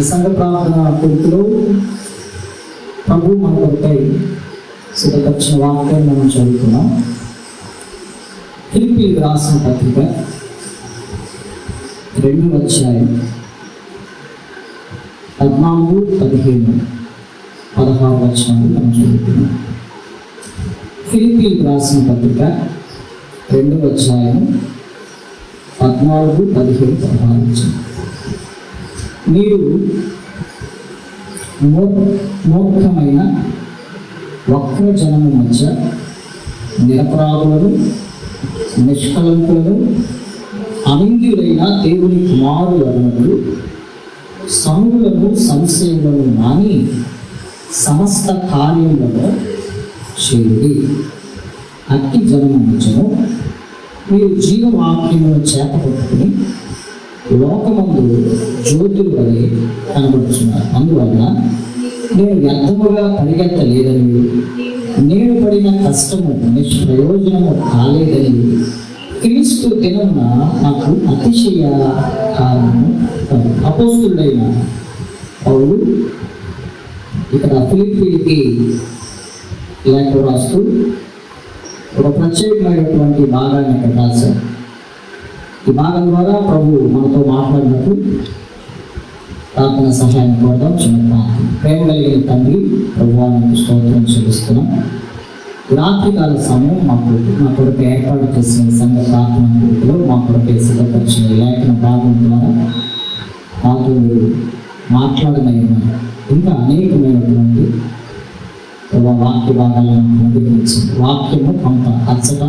సంఘ ప్రార్థన కొడుకులో ప్రభు మన కొరకై సిద్ధపరిచిన వాక్యాన్ని మనం చదువుతున్నాం. ఫిలిప్పీయులకు రాసిన పత్రిక 2వ అధ్యాయం 14, 15, 16 వచనాలు మనం చదువుతున్నాం. ఫిలిప్పీయులకు రాసిన పత్రిక 2వ అధ్యాయం 14, 15, 16 వచనాలు. మీరు మూర్ఖమైన వక్రజనము మధ్య నిరపరాధులను, నిష్కలంకులను, అనింద్యులైన దేవుని కుమారులను, సనులను, సంశయములను మాని సమస్త కార్యములను చేయుడి. అట్టి జనము మధ్యను మీరు జీవవాక్యమును చేపట్టుకుని లోకమందు జ్యోతులు వలె కనబడుతున్నారు. అందువల్ల నేను వ్యర్థముగా పరిగెత్తలేదని, నేను పడిన కష్టము నిష్ప్రయోజనము కాలేదని క్రీస్తు దినమున నాకు అతిశయ కారణము. అపోస్తుడైన పౌలు ఇక్కడ ఫిలిప్పీయులకి లేఖ రాస్తూ ఒక ప్రత్యేకమైనటువంటి భాగాన్ని ఇక్కడ రాశారు. ఈ భాగం ద్వారా ప్రభు మనతో మాట్లాడినప్పుడు ప్రార్థన సహాయం కోరడం. చిన్న ప్రార్థన. ప్రేమ కలిగిన తండ్రి, ప్రభువానికి స్తోత్రం చెల్లిస్తున్నాం. రాత్రికాల సమయం మా కొరకు ఏర్పాటు చేసిన సంఘ ప్రార్థన గ్రూపులో మా కొరకు సిద్ధపరిచిన లేఖన భాగం ద్వారా మాతో మాట్లాడనైనా ఇంకా అనేకమైనటువంటి వాక్య భాగాలను పొందుపరిచింది. వాక్యము కొంత అచ్చట,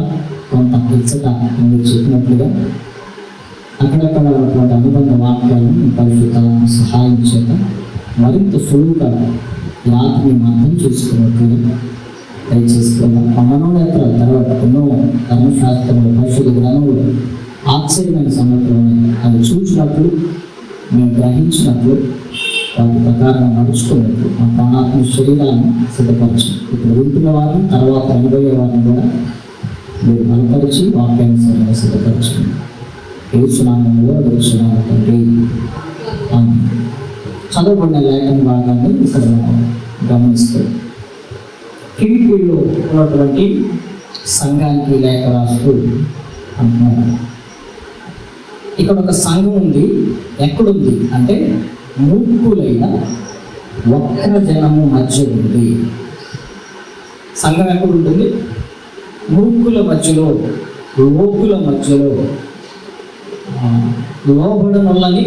కొంత ఇచ్చట మీరు చెప్పినట్లుగా అక్కడక్కడ ఉన్నటువంటి అనుబంధ వాక్యాలను పరిశుద్ధాలను సహాయం చేత మరింత సులువుగా యాత్రని అర్థం చేసుకున్నట్లుగా దయచేసుకున్నాం. మనోనేత్ర తర్వాత ఎన్నో ధర్మశాస్త్రంలో, పరిశుద్ధ గ్రంథంలో ఆశ్చర్యమైన సంగతులను అవి చూసినప్పుడు, మేము గ్రహించినప్పుడు, వాటి ప్రకారం నడుచుకున్నట్లు మా ప్రాణాత్మ శరీరాన్ని సిద్ధపరచు. ఇప్పుడు వింటున్న వారిని, తర్వాత అనుభవ వారిని కూడా మీరు బలపరిచి వాక్యానుసారంగా సిద్ధపరచండి. ఏసునామంలో అడుగుతున్నాము తండ్రి. చదవబడిన లేఖన భాగాన్ని ఇక్కడ మనం గమనిస్తాం. ఫిలిప్పీలో ఉన్నటువంటి సంఘానికి లేఖ రాస్తూ అంటున్నారు. ఇక్కడ ఒక సంఘం ఉంది. ఎక్కడుంది అంటే మూర్ఖులైన వక్రజనము మధ్య ఉంది. సంఘం ఎక్కడుంటుంది? మూర్ఖుల మధ్యలో, లోకుల మధ్యలో, లోబడనొల్లని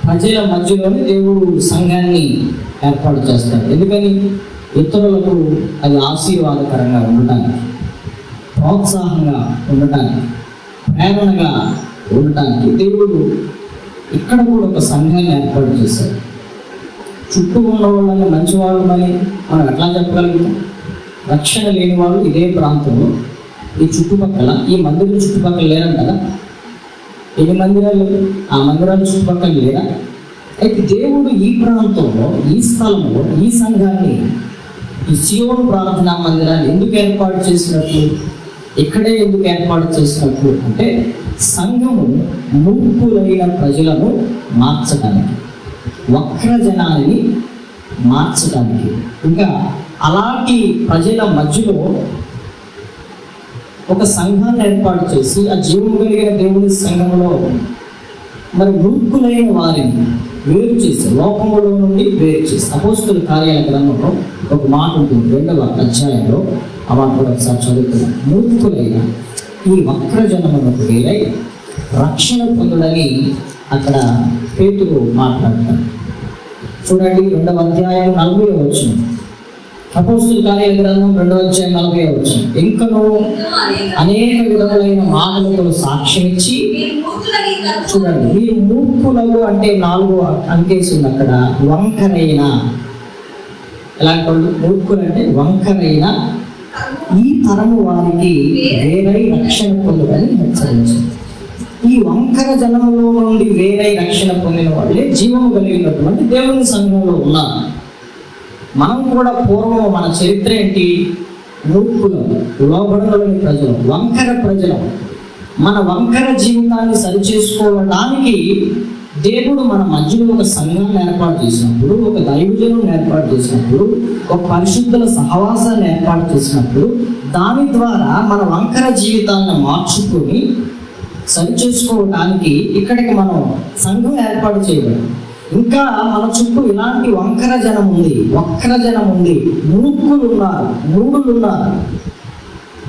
ప్రజల మధ్యలోనే దేవుడు సంఘాన్ని ఏర్పాటు చేస్తాడు. ఎందుకని? ఇతరులకు అది ఆశీర్వాదకరంగా ఉండటానికి, ప్రోత్సాహంగా ఉండటానికి, ప్రేరణగా ఉండటానికి దేవుడు ఇక్కడ కూడా ఒక సంఘాన్ని ఏర్పాటు చేశాడు. చుట్టూ ఉన్న వాళ్ళని మంచివాళ్ళని మనం ఎట్లా చెప్పగలుగుతాం? రక్షణ లేని వాళ్ళు ఇదే ప్రాంతంలో, ఈ చుట్టుపక్కల, ఈ మందిరం చుట్టుపక్కల లేరంట కదా. ఎన్ని మందిరాలు? ఆ మందిరాల చుట్టుపక్కల లేరా? అయితే దేవుడు ఈ ప్రాంతంలో, ఈ స్థలంలో, ఈ సంఘాన్ని, ఈ సియోను ప్రార్థనా మందిరాన్ని ఎందుకు ఏర్పాటు చేసినట్లు, ఇక్కడే ఎందుకు ఏర్పాటు చేసినట్లు అంటే సంఘము మూర్ఖులైన ప్రజలను మార్చడానికి, వక్రజనాన్ని మార్చడానికి, ఇంకా అలాంటి ప్రజల మధ్యలో ఒక సంఘాన్ని ఏర్పాటు చేసి ఆ జీవం కలిగిన దేవుని సంఘంలో మరి మూర్ఖులైన వారిని వేరు చేసి, లోకములో నుండి వేరు చేసి, అపోస్తుల కార్యాల గ్రంథంలో ఒక మాట ఉంటుంది 2వ అధ్యాయంలో. ఆ మాట కూడా ఒకసారి చదువుతున్నాం. మూర్ఖులైన ఈ వక్రజనములకు వేరై రక్షణ పొందుడని అక్కడ పేతురు మాట్లాడతాడు. చూడండి 2వ అధ్యాయం 40వ వచనం. అపోస్తుల కార్యాల గ్రంథం 2వ అధ్యాయం 40వ వచనం. ఇంకనూ అనేక విధములైన మాటలకు సాక్ష్యం ఇచ్చి, చూడండి, మీరు మూర్ఖులకు అంటే 4వ అంకేసింది అక్కడ, వంకరైన. ఎలాంటి వాళ్ళు? మూర్ఖులు అంటే వంకరైన ఈ తరము వారికి వేరై రక్షణ పొందుడని హెచ్చరించారు. ఈ వంకర జనములో నుండి వేరై రక్షణ పొందిన వాళ్ళే జీవము కలిగినటువంటి దేవుని సంఘంలో ఉన్నారు. మనం కూడా పూర్వం మన చరిత్ర ఏంటి? మూర్ఖులు, లోబడలేని ప్రజలు, వంకర ప్రజలు. మన వంకర జీవితాన్ని సరిచేసుకోవడానికి దేవుడు మన మధ్యలో ఒక సంఘాన్ని ఏర్పాటు చేసినప్పుడు, ఒక దైవజనం ఏర్పాటు చేసినప్పుడు, ఒక పరిశుద్ధుల సహవాసాన్ని ఏర్పాటు చేసినప్పుడు, దాని ద్వారా మన వంకర జీవితాలను మార్చుకొని సరిచేసుకోవడానికి ఇక్కడికి మనం సంఘం ఏర్పాటు చేయబడింది. ఇంకా మన చుట్టూ ఇలాంటి వంకర జనం ఉంది, వక్ర జనం ఉంది, మూర్ఖులు ఉన్నారు, మూఢులు ఉన్నారు.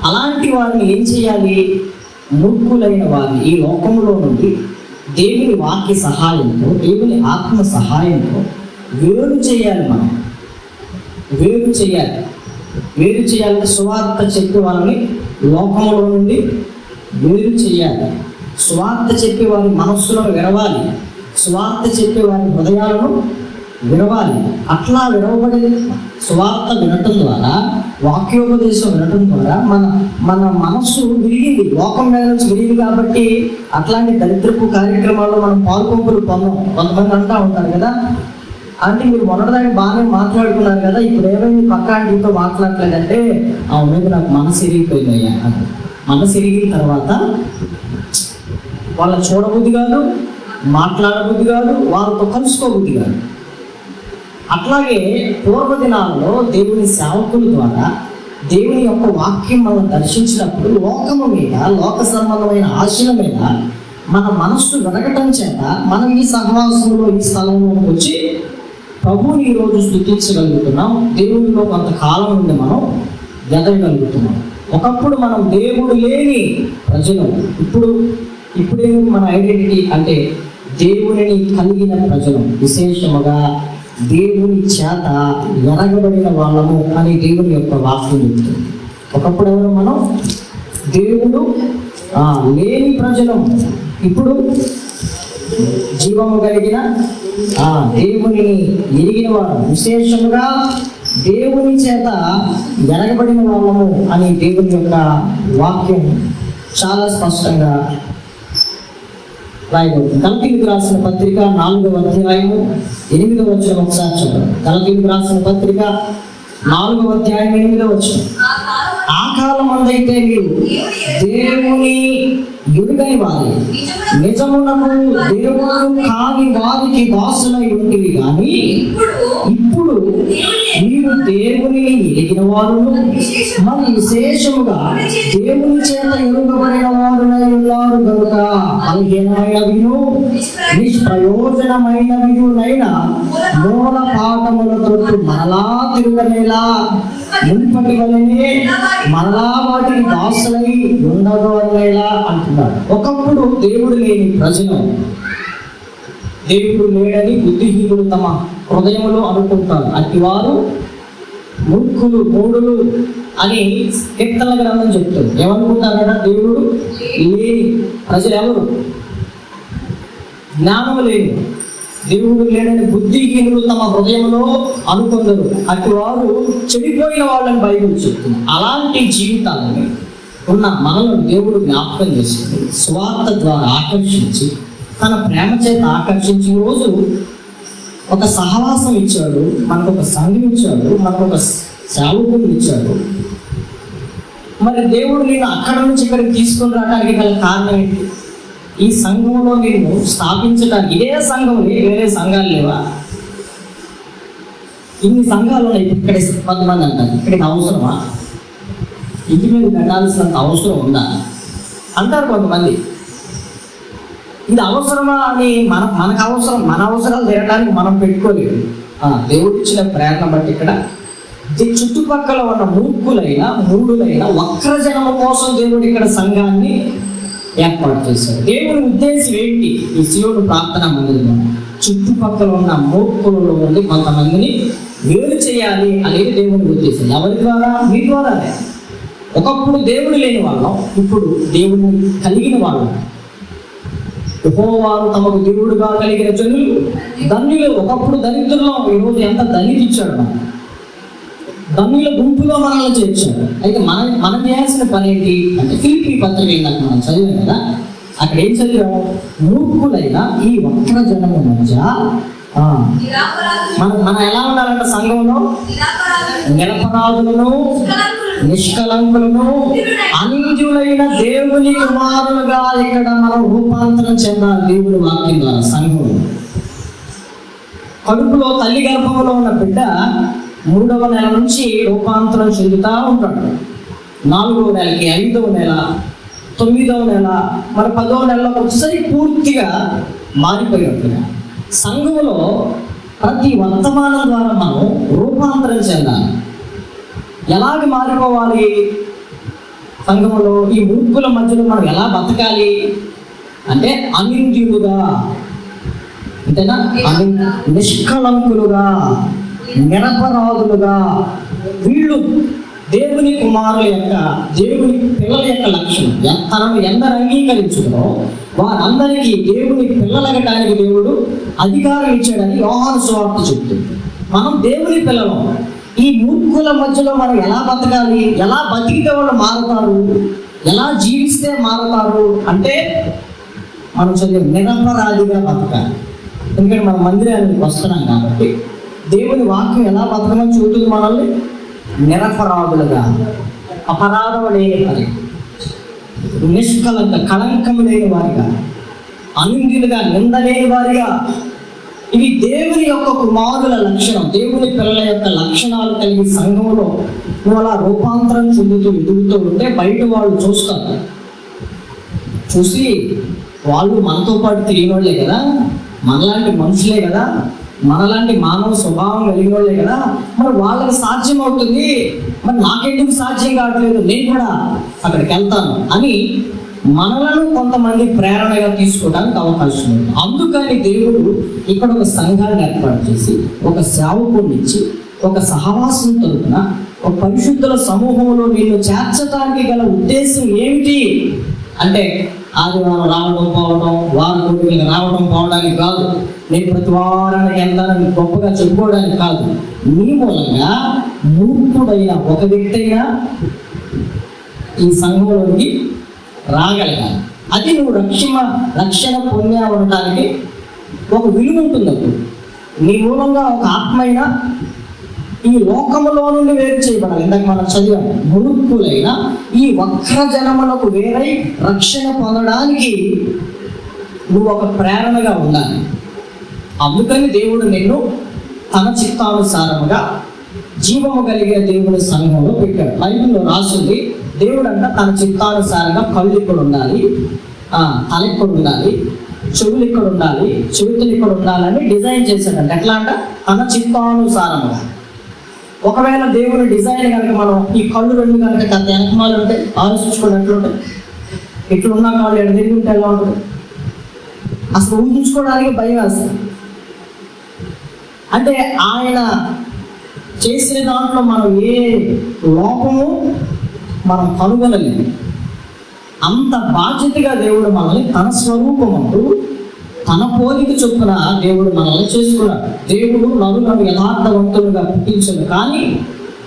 అలాంటి వారిని ఏం చేయాలి? మూర్ఖులైన వారిని ఈ లోకంలో నుండి దేవుని వాక్య సహాయంతో, దేవుని ఆత్మ సహాయంతో వేరు చేయాలి. మనం వేరు చేయాలంటే సువార్త చెప్పే వాళ్ళని లోకములో నుండి వేరు చేయాలి. సువార్త చెప్పే వారి మనస్సులను విరవాలి, సువార్త చెప్పే వారి హృదయాలను విరవాలి. అట్లా విరవబడి సువార్త వినటం ద్వారా, వాక్యోపదేశం వినటం ద్వారా మన మనస్సు విరిగింది, లోకం మీద నుంచి విరిగింది. కాబట్టి అట్లాంటి దరిద్రపు కార్యక్రమాల్లో మనం పాల్పొంపులు పొందాం. కొంతమంది అంటూ ఉంటారు కదా, అంటే మీరు మొన్నటిదాకా బాగానే మాట్లాడుకున్నారు కదా, ఇప్పుడు ఏమైంది పక్క ఆంటీతో మాట్లాడలేదంటే, అవును నాకు మనసు ఇరిగిపోయిందయ్యా. మనసు ఇరిగిన తర్వాత వాళ్ళ చూడబుద్ధి కాదు, మాట్లాడబుద్ధి కాదు, వాళ్ళతో కలుసుకోబుద్ధి కాదు. అట్లాగే పూర్వదినాల్లో దేవుని సేవకుల ద్వారా దేవుని యొక్క వాక్యం మనం దర్శించినప్పుడు లోకము మీద, లోక సంబంధమైన ఆశల మీద మన మనస్సు వెనకటం చేత మనం ఈ సహవాసంలో, ఈ స్థలంలోకి వచ్చి ప్రభువుని ఈరోజు స్తుతించగలుగుతున్నాం. దేవునిలో కొంతకాలం నుండి మనం ఎదగలుగుతున్నాం. ఒకప్పుడు మనం దేవుడు లేని ప్రజలు, ఇప్పుడే మన ఐడెంటిటీ అంటే దేవునిని కలిగిన ప్రజలు, విశేషముగా దేవుని చేత ఎరగబడిన వాళ్ళము అని దేవుని యొక్క వాక్యం చెప్తుంది. ఒకప్పుడు ఎవరు మనం? దేవుడు లేని ప్రజలు. ఇప్పుడు జీవము కలిగిన దేవుని ఎరిగిన వారు, విశేషముగా దేవుని చేత ఎరగబడిన వాళ్ళము అని దేవుని యొక్క వాక్యం చాలా స్పష్టంగా రాయబడింది. గలతీయులకు రాసిన పత్రిక 4వ అధ్యాయము 8వ వచనం ఒకసారి చూడండి. గలతీయులకు రాసిన పత్రిక 4వ అధ్యాయం 8వ వచనం. ఆ కాలం అందైతే మీరు దేవుని ఎరుగని వారి, నిజమునకు దేవుడు కాని వారికి దాసులై ఉంటుంది. కానీ ఇప్పుడు మీరు దేవుని ఎరిగిన వారు, మరి విశేషముగా దేవుని చేత ఎరుగబడిన వారునై ఉన్నారు కనుక బలహీనమైనవిను నిష్ప్రయోజనమైనవినైన మూల పాఠములతో మరలా తిరగనేలా మున్పటి వలనే మరలా వాటికి దాసులై ఉండగలనేలా అంటున్నారు. ఒకప్పుడు దేవుడు లేని ప్రజలు, దేవుడు లేడని బుద్ధిహీనులు తమ హృదయంలో అనుకుంటారు. అట్టివారు మూర్ఖులు, మూఢులు అని కీర్తనల గ్రంథం చెప్తుంది. ఏమనుకుంటారట? దేవుడు లేని ప్రజలు ఎవరు? జ్ఞానము లేని, దేవుడు లేడని బుద్ధిహీనులు తమ హృదయంలో అనుకుందరు. అట్టివారు చెడిపోయిన వాళ్ళని బైబిల్ చెప్తుంది. అలాంటి జీవితాలని ఉన్న మనలను దేవుడు జ్ఞాపకం చేసుకుని స్వార్థ ద్వారా ఆకర్షించి, తన ప్రేమ చేత ఆకర్షించి రోజు ఒక సహవాసం ఇచ్చాడు, మనకు ఒక సంఘం ఇచ్చాడు, మనకు ఒక సేవకుని ఇచ్చాడు. మరి దేవుడు నేను అక్కడ నుంచి ఇక్కడికి తీసుకొని రావడానికి గల కారణం ఏంటి? ఈ సంఘంలో నేను స్థాపించడానికి, ఇదే సంఘం, వేరే సంఘాలు లేవా? ఇన్ని సంఘాలు ఉన్నాయి. ఇక్కడ 10 మంది అంటారు, ఇక్కడికి అవసరమా? ఇంటి మీద కట్టాల్సినంత అవసరం ఉందా అంటారు కొంతమంది. ఇది అవసరమా అని మనకు అవసరం, మన అవసరాలు తీరడానికి మనం పెట్టుకోలేదు. దేవుడు ఇచ్చిన ప్రేరణ బట్టి ఇక్కడ చుట్టుపక్కల ఉన్న మూర్ఖులైన, మూఢులైన, వక్రజనము కోసం దేవుడు ఇక్కడ సంఘాన్ని ఏర్పాటు చేశాడు. దేవుని ఉద్దేశం ఏంటి? ఈ శివుడు ప్రార్థన మందిరంలో చుట్టుపక్కల ఉన్న మూర్ఖులలో నుండి కొంతమందిని వేరు చేయాలి అనేది దేవుని ఉద్దేశం. ఎవరి ద్వారా? మీ ద్వారానే. ఒకప్పుడు దేవుడు లేని వాళ్ళం, ఇప్పుడు దేవుడిని కలిగిన వాళ్ళం. యెహోవాను తమకు దేవుడుగా కలిగిన జనులు ధన్యులు. ఒకప్పుడు దరిద్రులం, ఈరోజు ఎంత ధనికిచ్చాడు మనం. ధన్యుల గుంపులో మనల్ని చేర్చాడు. అయితే మనం చేయాల్సిన పని ఏంటి అంటే, ఫిలిప్పీ పత్రిక ఇందాక మనం చదివాం కదా, అక్కడ ఏం చదివాము? మూర్ఖులైన ఈ వక్ర జనము మధ్య మనం ఎలా ఉండాలంటే సంఘంలో నిరపరాధులను నిష్కలంకులను అంజులైన దేవుని కుమారులుగా ఇక్కడ మనం రూపాంతరం చెందాలి. దేవుని వాక్యం ద్వారా సంఘం కడుపులో తల్లి గర్భంలో ఉన్న బిడ్డ 3వ నెల నుంచి రూపాంతరం చెందుతూ ఉంటాడు. 4వ నెలకి, 5వ నెల, 9వ నెల, మరి 10వ నెలలోకి వచ్చేసరికి పూర్తిగా మారిపోయినట్టుగా సంఘంలో ప్రతి వర్తమానం ద్వారా మనం రూపాంతరం చెందాలి. ఎలాగ మారిపోవాలి? సంఘంలో ఈ మూర్ఖుల మధ్యలో మనం ఎలా బతకాలి అంటే అనింద్యులుగా, అంతేనా? నిష్కలంకులుగా, నిరపరాధులుగా. వీళ్ళు దేవుని కుమారుల యొక్క, దేవుని పిల్లల యొక్క లక్షణం. తనను ఎందరు అంగీకరించుకునో వారందరికీ దేవుని పిల్లలగటానికి దేవుడు అధికారం ఇచ్చాడని యోహాను సువార్త చెప్తుంది. మనం దేవుని పిల్లలు. ఈ మూర్ఖుల మధ్యలో మనం ఎలా బతకాలి? ఎలా బతికితే వాళ్ళు మారుతారు? ఎలా జీవిస్తే మారుతారు అంటే మనం చదివే నిరపరాధిగా బతకాలి. ఎందుకంటే మన మందిరానికి వస్తున్నాం కాబట్టి దేవుని వాక్యం ఎలా బతకమని చూస్తుంది మనల్ని. నిరపరాధులుగా, అపరాధం లేని వారి, నిష్కలంక కళంకము లేని వారిగా, అనిందులుగా, నింద లేని వారిగా. ఇవి దేవుని యొక్క కుమారుల లక్షణం. దేవుని పిల్లల యొక్క లక్షణాలు కలిగి సంఘంలో నువ్వు అలా రూపాంతరం చెందుతూ ఎదుగుతూ ఉంటే బయట వాళ్ళు చూస్తారు. చూసి వాళ్ళు మనతో పాటు తిరిగిన వాళ్ళే కదా, మనలాంటి మనుషులే కదా, మనలాంటి మానవ స్వభావం కలిగిన వాళ్ళే కదా, మరి వాళ్ళకి సాధ్యం అవుతుంది, మరి నాకెందుకు సాధ్యం కావట్లేదు, నేను కూడా అక్కడికి వెళ్తాను అని మనలను కొంతమంది ప్రేరణగా తీసుకోవడానికి అవకాశం ఉంది. అందుకని దేవుడు ఇక్కడ ఒక సంఘాన్ని ఏర్పాటు చేసి, ఒక సేవకుడిని ఇచ్చి, ఒక సహవాసం తరపున ఒక పరిశుద్ధుల సమూహంలో నిన్ను చేర్చడానికి గల ఉద్దేశం ఏమిటి అంటే ఆదివారం రావడం పోవడం, వారం కోరికలు రావడం పోవడానికి కాదు, నేను ప్రతి వారానికి వెళ్తానని గొప్పగా చెప్పుకోవడానికి కాదు. నీ మూలంగా మూర్ఖుడైన ఒక వ్యక్తి అయినా ఈ సంఘంలోకి రాగలగాలి. అది నువ్వు రక్షణ పొందావడానికి ఒక విలువ ఉంటుంది. అప్పుడు నీ మూలంగా ఒక ఆత్మైన ఈ లోకములో నుండి వేరు చేయబడాలి. ఇందాక మనం చదివాం, మూర్ఖులైన ఈ వక్ర జనములకు వేరై రక్షణ పొందడానికి నువ్వు ఒక ప్రేరణగా ఉండాలి. అందుకని దేవుడు నిన్ను తన చిత్తానుసారముగా జీవము కలిగిన దేవుని సంఘంలో పెట్టాడు. బైబిల్లో రాసింది, దేవుడు అంట తన చిత్తానుసారంగా కళ్ళు ఇక్కడ ఉండాలి, తల ఇక్కడ ఉండాలి, చెవులు ఇక్కడ ఉండాలి, చెవితులు ఇక్కడ ఉండాలని డిజైన్ చేశాడంట. ఎట్లా అంట? తన చిత్తానుసారంగా. ఒకవేళ దేవుని డిజైన్ కనుక మనం ఈ కళ్ళు రెండు కనుక గత వెనకమాలు ఉంటే ఆలోచించుకోండి, ఎట్లుంటాయి? ఇట్లున్నా కాళ్ళు ఎడ తిరిగి ఉంటే ఎలా ఉంటుంది? అసలు ఊహించుకోవడానికి భయం వేస్తుంది. అంటే ఆయన చేసిన దాంట్లో మనం ఏ లోపము మనం కనుగొనలేదు. అంత బాధ్యతగా దేవుడు మనల్ని తన స్వరూపమంటూ తన పోలిక చొప్పున దేవుడు మనల్ని చేసుకున్నాడు. దేవుడు నరులను యథార్థవంతులుగా పుట్టించడు, కానీ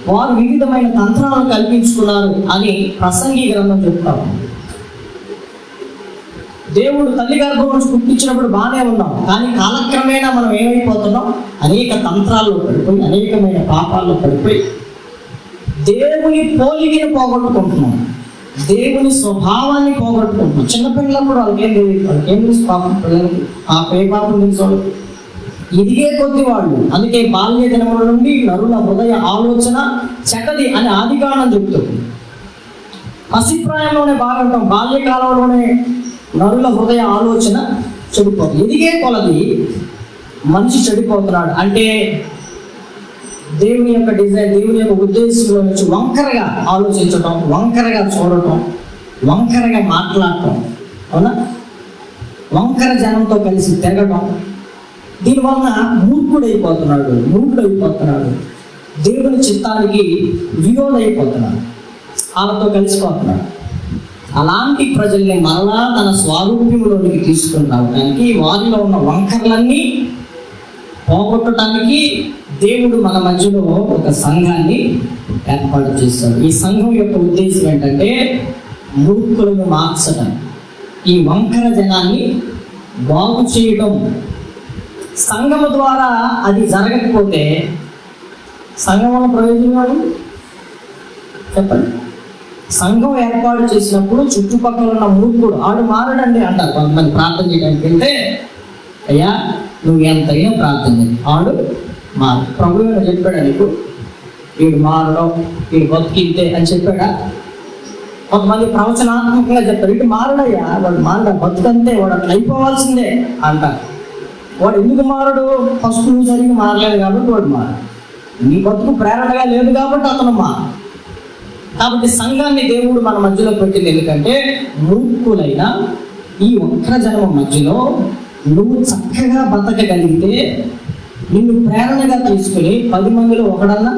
వారు వివిధమైన తంత్రాలను కల్పించుకున్నారు అని ప్రసంగి గ్రంథం చెప్తాము. దేవుడు తల్లి గర్భం నుంచి పుట్టించినప్పుడు బాగానే ఉన్నాం, కానీ కాలక్రమేణా మనం ఏమైపోతున్నాం? అనేక తంత్రాల్లో పడిపోయి, అనేకమైన పాపాల్లో పడిపోయి దేవుని పోలికను పోగొట్టుకుంటున్నాం, దేవుని స్వభావాన్ని పోగొట్టుకుంటున్నాం. చిన్నపిల్లప్పుడు వాళ్ళకేం తెలుసు? పాపం పిల్లలకి ఏ పాపం తెలుసు? ఇదిగే కొద్ది వాళ్ళు. అందుకే బాల్య దినముల నుండి నరుల హృదయ ఆలోచన చెడ్డది అని ఆదికాండం చెప్తుంది. పసిప్రాయంలోనే బాగుంటాం, బాల్యకాలంలోనే నరుల హృదయ ఆలోచన చెడిపోతుంది. ఎదిగే కొలది మనిషి చెడిపోతున్నాడు. అంటే దేవుని యొక్క డిజైన్, దేవుని యొక్క ఉద్దేశంలో నుంచి వంకరగా ఆలోచించటం, వంకరగా చూడటం, వంకరగా మాట్లాడటం, అవునా? వంకర జనంతో కలిసి తిరగటం. దీనివల్ల మూర్ఖుడైపోతున్నాడు, దేవుని చిత్తానికి విరోధైపోతున్నాడు, వాళ్ళతో కలిసిపోతున్నాడు. అలాంటి ప్రజల్ని మరలా తన స్వారూప్యంలోనికి తీసుకుని రావడానికి, వారిలో ఉన్న వంకరలన్నీ పోగొట్టడానికి దేవుడు మన మధ్యలో ఒక సంఘాన్ని ఏర్పాటు చేస్తాడు. ఈ సంఘం యొక్క ఉద్దేశం ఏంటంటే మూర్ఖులను మార్చడం, ఈ వంకర జనాన్ని బాగు చేయడం. సంఘము ద్వారా అది జరగకపోతే సంఘం వల్ల ప్రయోజనం చెప్పండి. సంఘం ఏర్పాటు చేసినప్పుడు చుట్టుపక్కల ఉన్న మూర్ఖుడు ఆడు మారడండి అంటారు. కొంతమంది ప్రార్థన చేయడానికి వెళ్తే, అయ్యా నువ్వు ఎంతైనా ప్రార్థన చేయి, ఆడు మారు. ప్రభు చెప్పాడా నీకు వీడు మారడం, వీడు బతికితే అని చెప్పాడా? కొంతమంది ప్రవచనాత్మకంగా చెప్తారు, ఇటు మారడయ్యా, వాడు మారడా, బతుకంతే, వాడు అట్లా అయిపోవాల్సిందే అంటారు. వాడు ఎందుకు మారడు? ఫస్ట్ నువ్వు సరిగ్గా మారలేదు కాబట్టి వాడు మారడు. నీ బతుకు ప్రేరణగా లేదు కాబట్టి అతను మారు. కాబట్టి సంఘాన్ని దేవుడు మన మధ్యలో పెట్టింది ఎందుకంటే, మూర్ఖులైన ఈ ఒక్క జన్మ మధ్యలో నువ్వు చక్కగా బతకగలిగితే నిన్ను ప్రేరణగా తీసుకుని 10 మందిలో ఒకడన్నా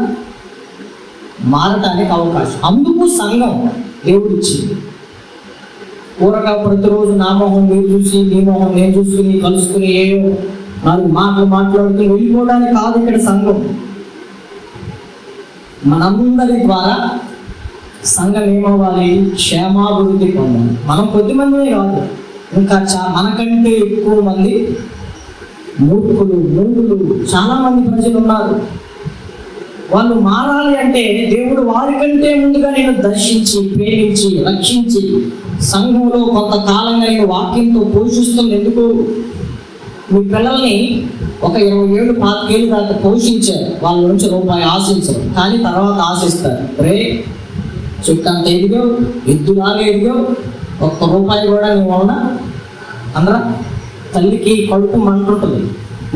మారటానికి అవకాశం. అందుకు సంఘం దేవుడు ఇచ్చింది. ఊరగా ప్రతిరోజు నా మొహం మీరు చూసి, నీ మొహం నేను చూసుకుని కలుసుకుని ఏయో 4 మాటలు మాట్లాడుకుని వెళ్ళిపోవడానికి కాదు ఇక్కడ సంఘం. మనందరి ద్వారా సంఘం ఏమవ్వాలి? క్షేమాభివృద్ధి పొందాలి. మనం కొద్దిమందినే కాదు, ఇంకా మనకంటే ఎక్కువ మంది మూర్ఖులు, మూఢులు చాలా మంది ప్రజలు ఉన్నారు. వాళ్ళు మారాలి అంటే దేవుడు వారికంటే ముందుగా నేను దర్శించి, ప్రేమించి, రక్షించి సంఘంలో కొంతకాలంగా నేను వాక్యంతో పోషిస్తుంది. ఎందుకు? మీ పిల్లల్ని ఒక 20 ఏళ్ళు 25 ఏళ్ళు దాకా పోషించారు, వాళ్ళ నుంచి రూపాయి ఆశించరు, కానీ తర్వాత ఆశిస్తారు. రే చుట్టంత ఎదిగో, ఎద్దులాగా ఎదిగో, ₹1 కూడా నీ వలన అందరా తల్లికి కడుపు మంటుంటుంది.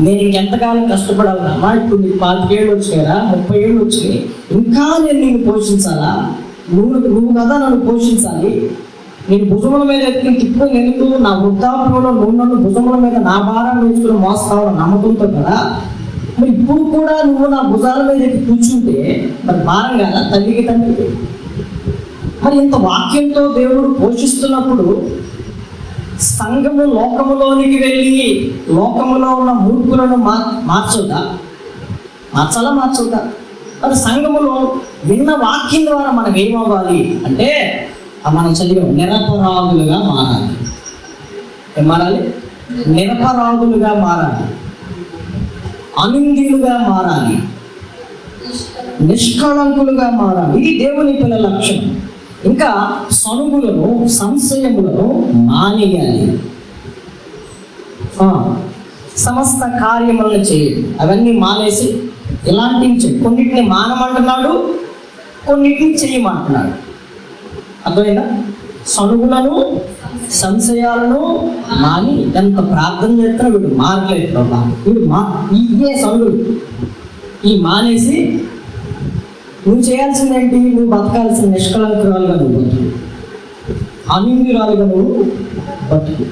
నేను ఇంకెంతకాలం కష్టపడాలమ్మా, ఇప్పుడు నీకు 25 ఏళ్ళు వచ్చినాయిరా, 30 ఏళ్ళు వచ్చినాయి, ఇంకా నేను నిన్ను పోషించాలా? నువ్వు కదా నన్ను పోషించాలి. నేను భుజముల మీద ఎత్తుకుని తిప్పుకొని ఎందుకు? నా వృద్ధాప్యంలో నువ్వు నన్ను భుజముల మీద నా భారం వేసుకుని మోస్తావు నమ్మకంతో కదా. మరి ఇప్పుడు కూడా నువ్వు నా భుజాల మీద ఎత్తి కూర్చుంటే మరి భారం కదా తల్లికి, తండ్రికి. మరి ఇంత వాక్యంతో దేవుడు పోషిస్తున్నప్పుడు సంఘము లోకములోనికి వెళ్ళి లోకములో ఉన్న మూర్ఖులను మార్చుదా? మార్చవుదా? మరి సంఘములో విన్న వాక్యం ద్వారా మనం ఏమవ్వాలి అంటే, మనం చదివాం, నిరపరాధులుగా మారాలి. ఏం మారాలి? నిరపరాధులుగా మారాలి, అనింద్యులుగా మారాలి, నిష్కళంకులుగా మారాలి. ఇది దేవుని పిల్లల లక్షణం. ఇంకా సనుగులను, సంశయములను మానేయాలి. సమస్త కార్యములను చేయాలి. అవన్నీ మానేసి ఇలాంటివి చేయి. కొన్నిటిని మానమంటున్నాడు, కొన్నిటిని చేయమంటున్నాడు. అర్థమైందా? సనుగులను, సంశయాలను మాని ఎంత ప్రార్థన చేస్తున్నా వీడు మారలేదు ప్రభా, వీడు ఇవే సనుగులు. ఈ మానేసి నువ్వు చేయాల్సిందేంటి? నువ్వు బతకాల్సిన నిష్కళంకురాలుగా నువ్వు బతుకు, అనింద్యురాలుగా నువ్వు బతుకు.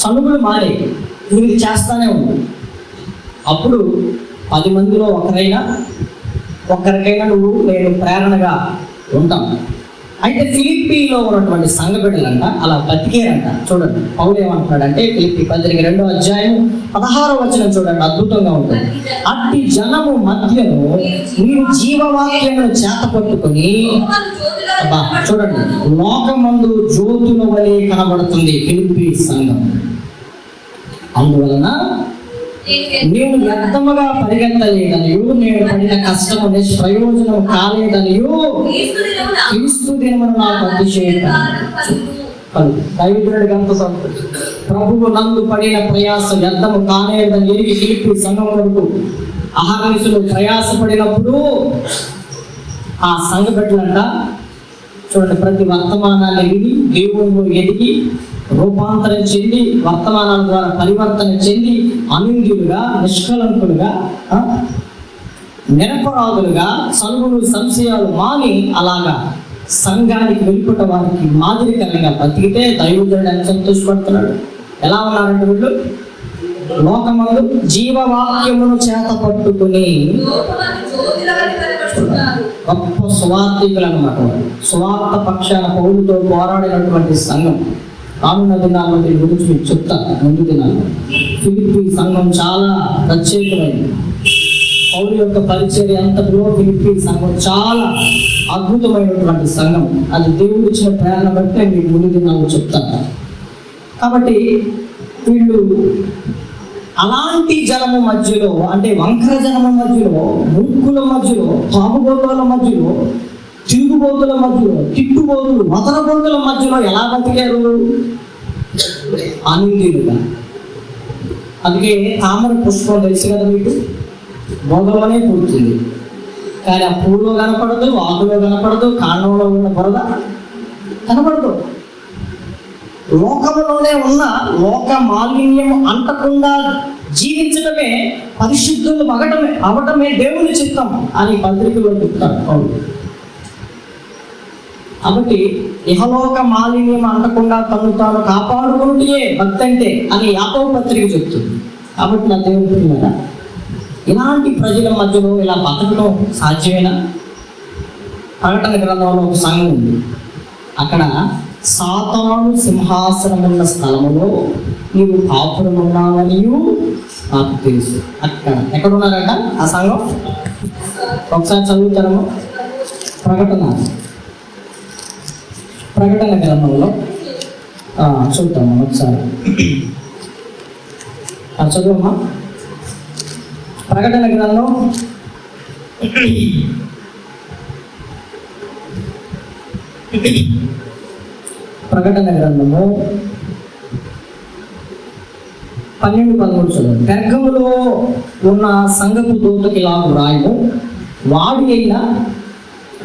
సనుగులు మానే నువ్వు ఇది చేస్తానే ఉంది. అప్పుడు 10 మందిలో ఒక్కరికైనా నువ్వు నేను ప్రేరణగా ఉంటాను. అయితే ఫిలిప్పీలో ఉన్నటువంటి సంఘ బిడ్డలంట అలా బతికేరంట. చూడండి పౌలు ఏమంటున్నాడంటే, ఫిలిప్పీ 2:16 చూడండి, అద్భుతంగా ఉంటుంది. అట్టి జనము మధ్యను మీరు జీవవాక్యమును చేత పట్టుకుని, చూడండి, లోకమందు జ్యోతుల వలె కనబడుతుంది ఫిలిప్పీ సంఘం. అందువలన నేను వ్యర్థముగా పరిగెత్తలేదనియు, నేను పడిన కష్టము నిష్ప్రయోజనం కాలేదనియు క్రీస్తు దినమున నాకు అతిశయత. దైవజనుడికి అంత సంతోషం. ప్రభువు నందు పడిన ప్రయాస వ్యర్థము కాలేదని ఎరిగి ఫిలిప్పీ సంఘం వరకు అహర్నిశలు ప్రయాసపడినప్పుడు ఆ సంఘ బిడ్డలంట చూడండి, ప్రతి వర్తమానాన్ని విని దేవునిలో ఎదిగి రూపాంతరం చెంది, వర్తమానాల ద్వారా పరివర్తన చెంది, అనింద్యులుగా, నిష్కలంకులుగా, నిరపరాధులుగా, సనుగులు సంశయాలు మాని అలాగా సంఘానికి వెళ్ళిపోట వారికి మాదిరికరంగా బతికితే దైవజనుడు ఎంత సంతోషపడుతున్నాడు. ఎలా ఉన్నారంటే వీళ్ళు లోకమందు జీవవాక్యమును చేత పట్టుకుని గొప్ప సువార్థికులు అన్నమాట. సువార్త పక్షాన పౌలుతో పోరాడినటువంటి సంఘం. రానున్న దినాల్లో దీని గురించి మీకు చెప్తాను. ముందు దినాల్లో ఫిలిప్పీ సంఘం చాలా ప్రత్యేకమైనది. పౌలు యొక్క పరిచర్య అంతటిలో ఫిలిప్పీ సంఘం చాలా అద్భుతమైనటువంటి సంఘం. అది దేవుడు ఇచ్చిన ప్రేరణ బట్టి మీకు ముందు దినాల్లో చెప్తాను. కాబట్టి వీళ్ళు అలాంటి జనము మధ్యలో, అంటే వంకర జనము మధ్యలో, మూర్ఖుల మధ్యలో, తాగుబోతుల మధ్యలో తిరుగుబోతుల మధ్యలో, తిట్టుబోతులు, మతనబోతుల మధ్యలో ఎలా బతికారు? ఆనందీలుగా. అందుకే తామర పుష్పం తెలుసు కదా మీకు, మొదలోనే పుడుతుంది, కానీ ఆ పూలో కనపడదు, ఆకులో కనపడదు, కాండంలో ఉన్న బురద కనపడదు. లోకంలోనే ఉన్న లోక మాలిన్యం అంటకుండా జీవించడమే, పరిశుద్ధులు అవటమే దేవుని చిత్తం అని పత్రికలో చెప్తాడు పౌలు. కాబట్టి ఇహలోక మాలిన్యం అంటకుండా తను తాను కాపాడుకుంటే భక్తి అంటే అని యాకోబు పత్రిక చెప్తుంది. కాబట్టి నా దేవుడు ఇలాంటి ప్రజల మధ్యలో ఇలా బతకడం సాధ్యమేనా? ప్రకటన గ్రంథంలో ఒక సంఘం ఉంది. అక్కడ సాతాను సింహాసనం ఉన్న స్థలములో నీవు కాపురం ఉన్నావని నాకు తెలుసు. అక్కడ ఎక్కడున్నారట ఆ సంఘం? ఒకసారి చదువుతారమ్మా. ప్రకటన గ్రంథంలో చూద్దాము ఒకసారి. చదువమ్మా. ప్రకటన గ్రంథం 12-13 చదువు. పెర్గములో ఉన్న సంఘపు దూతకి ఇలా వ్రాయము, వాడి అయిన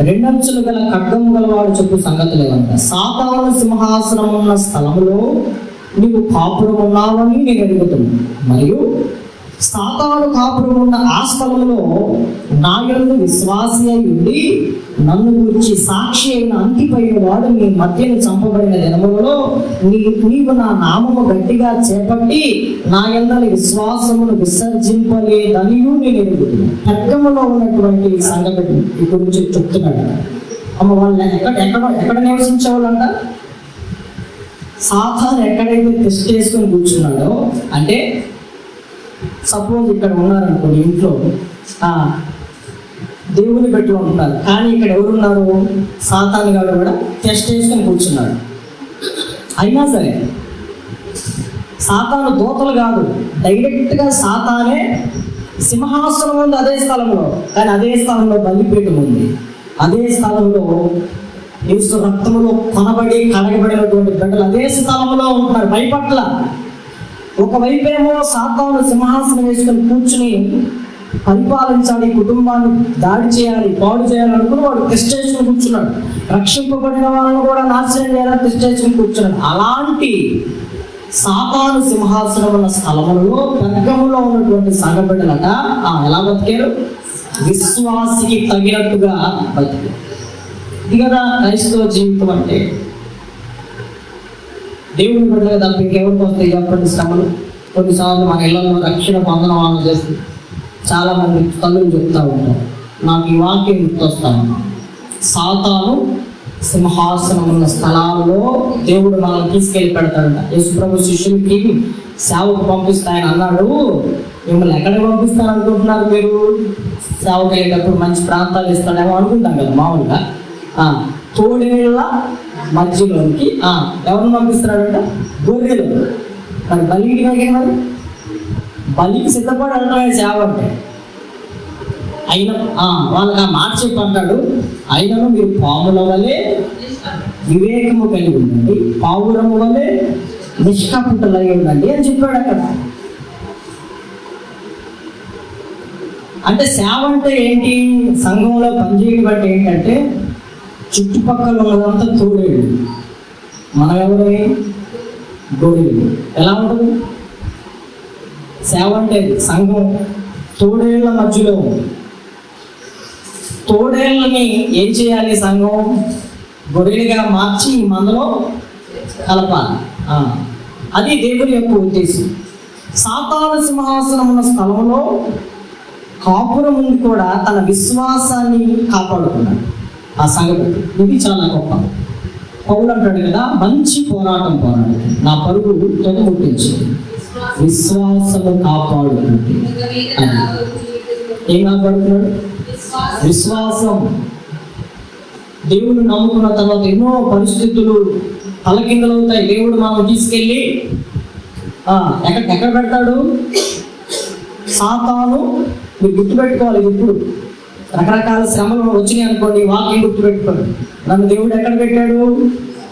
2 అంచులు గల ఖడ్గము గలవాడు చెప్పు సంగతులు ఏమంట. సాతాను సింహాసనం ఉన్న స్థలములో నీవు కాపురం ఉన్నావని నేను అడుగుతున్నాను, మరియు సాతాను కాపురం ఉన్న ఆ స్థలంలో నా యందు విశ్వాసి అయి ఉండి నన్ను గురించి సాక్షి అయిన అంతిపైన వాడు నీ మధ్యను చంపబడిన దినములలో నీవు నా నామము గట్టిగా చేపట్టి నా యందలి విశ్వాసమును విసర్జింపలేదని నేను ఎరుగుతున్నాను. ఖడ్గములో ఉన్నటువంటి సంగతి గురించి చెప్తున్నాడు. అమ్మ వాళ్ళు ఎక్కడ నివసించేవాళ్ళంట? సాతాను ఎక్కడైతే టెస్ట్ చేసుకొని కూర్చున్నాడో, అంటే సపోజ్ ఇక్కడ ఉన్నారనుకోండి, ఇంట్లో దేవుని పెట్టి ఉంటున్నారు, కానీ ఇక్కడ ఎవరున్నారు? సాతాను గారు కూడా టెస్ట్ చేసుకొని కూర్చున్నాడు. అయినా సరే సాతాను దూతలు కాదు, డైరెక్ట్గా సాతానే సింహాసనం ఉంది అదే స్థలంలో, కానీ అదే స్థలంలో బలిపీఠం ఉంది. అదే స్థలంలో యేసు రక్తములో కొనబడి కడగబడినటువంటి బిడ్డలు అదే స్థలంలో ఉంటున్నారు. భయపట్ల. ఒకవైపేమో సాతాను సింహాసనం వేసుకొని కూర్చుని పరిపాలించాలి, కుటుంబాన్ని దాడి చేయాలి, పాడు చేయాలి అనుకుని వాడు టెస్ట్ చేసుకుని కూర్చున్నాడు. రక్షింపబడిన వాళ్ళని కూడా నాశనం చేయాలని టెస్ట్ చేసుకుని కూర్చున్నాడు. అలాంటి సాతాను సింహాసనం ఉన్న స్థలంలో పెర్గములో ఉన్నటువంటి సంఘ బిడ్డలట ఎలా బతికారు? విశ్వాసికి తగినట్టుగా బతికారు. ఇది కదా క్రైస్తవ జీవితం అంటే. దేవుని బిడ్డలుగా తప్ప ఇంకెవరికి వస్తాయి చెప్పండి శ్రమలు? కొన్నిసార్లు మన ఇళ్లలో రక్షణ పొందన వాళ్ళు చేసి చాలా మంది తల్లులు చెప్తూ ఉంటారు, నాకు ఈ వాక్యం గుర్తొస్తాను. సాతాను సింహాసనం ఉన్న స్థలాల్లో దేవుడు మనల్ని తీసుకెళ్ళి పెడతాడంట. యేసుప్రభు శిష్యులకి సేవకు పంపిస్తే ఆయన అన్నాడు, మిమ్మల్ని ఎక్కడికి పంపిస్తాను అనుకుంటున్నారు మీరు? సేవకు వెళ్ళేటప్పుడు మంచి ప్రాంతాలు ఇస్తాడేమో అనుకుంటాం కదా మామూలుగా. తోడేళ్ల మధ్యలోనికి ఎవరిని పంపిస్తున్నాడంట? గొర్రెలు. మరి బలికి మరి బలికి సిద్ధపడి వెళ్ళటమే సేవ అంటే. అయినా వాళ్ళకి ఆ మాట చెప్పి అంటాడు, అయినను మీరు పాముల వలె వివేకము కలిగి ఉండండి, పావురము వలె నిష్కపటులై ఉండండి అని చెప్పాడు అక్కడ. అంటే సేవ అంటే ఏంటి? సంఘంలో పనిచేయడం అంటే ఏంటంటే చుట్టుపక్కల ఉన్నదంతా తోడేళ్ళు, మనం ఎవరి గొర్రెలు. ఎలా ఉంటుంది సేవ అంటే? సంఘం తోడేళ్ల మధ్యలో. తోడేళ్ళని ఏం చేయాలి? సంఘం గొర్రెలుగా మార్చి ఈ మందలో కలపాలి. అది దేవుని యొక్క ఉద్దేశం. సాతాను సింహాసనం ఉన్న స్థలంలో కాపురం ఉంది కూడా తన విశ్వాసాన్ని కాపాడుకున్నాడు ఆ సంగతి. ఇది చాలా గొప్ప. పౌలు అంటాడు కదా, మంచి పోరాటం పోరాడు, నా పరుగు తొలముట్టించింది, విశ్వాసము కాపాడుకుంటే. ఏం కాపాడుతున్నాడు? విశ్వాసం. దేవుడు నమ్ముకున్న తర్వాత ఎన్నో పరిస్థితులు తలకిందలవుతాయి. దేవుడు మనం తీసుకెళ్ళి ఎక్కడ పెడతాడు? సాతాను. మీరు గుర్తుపెట్టుకోవాలి, ఇప్పుడు రకరకాల శ్రమలు వచ్చినాయి అనుకోండి, వాక్యం గుర్తుపెట్టుకోండి. నన్ను దేవుడు ఎక్కడ పెట్టాడు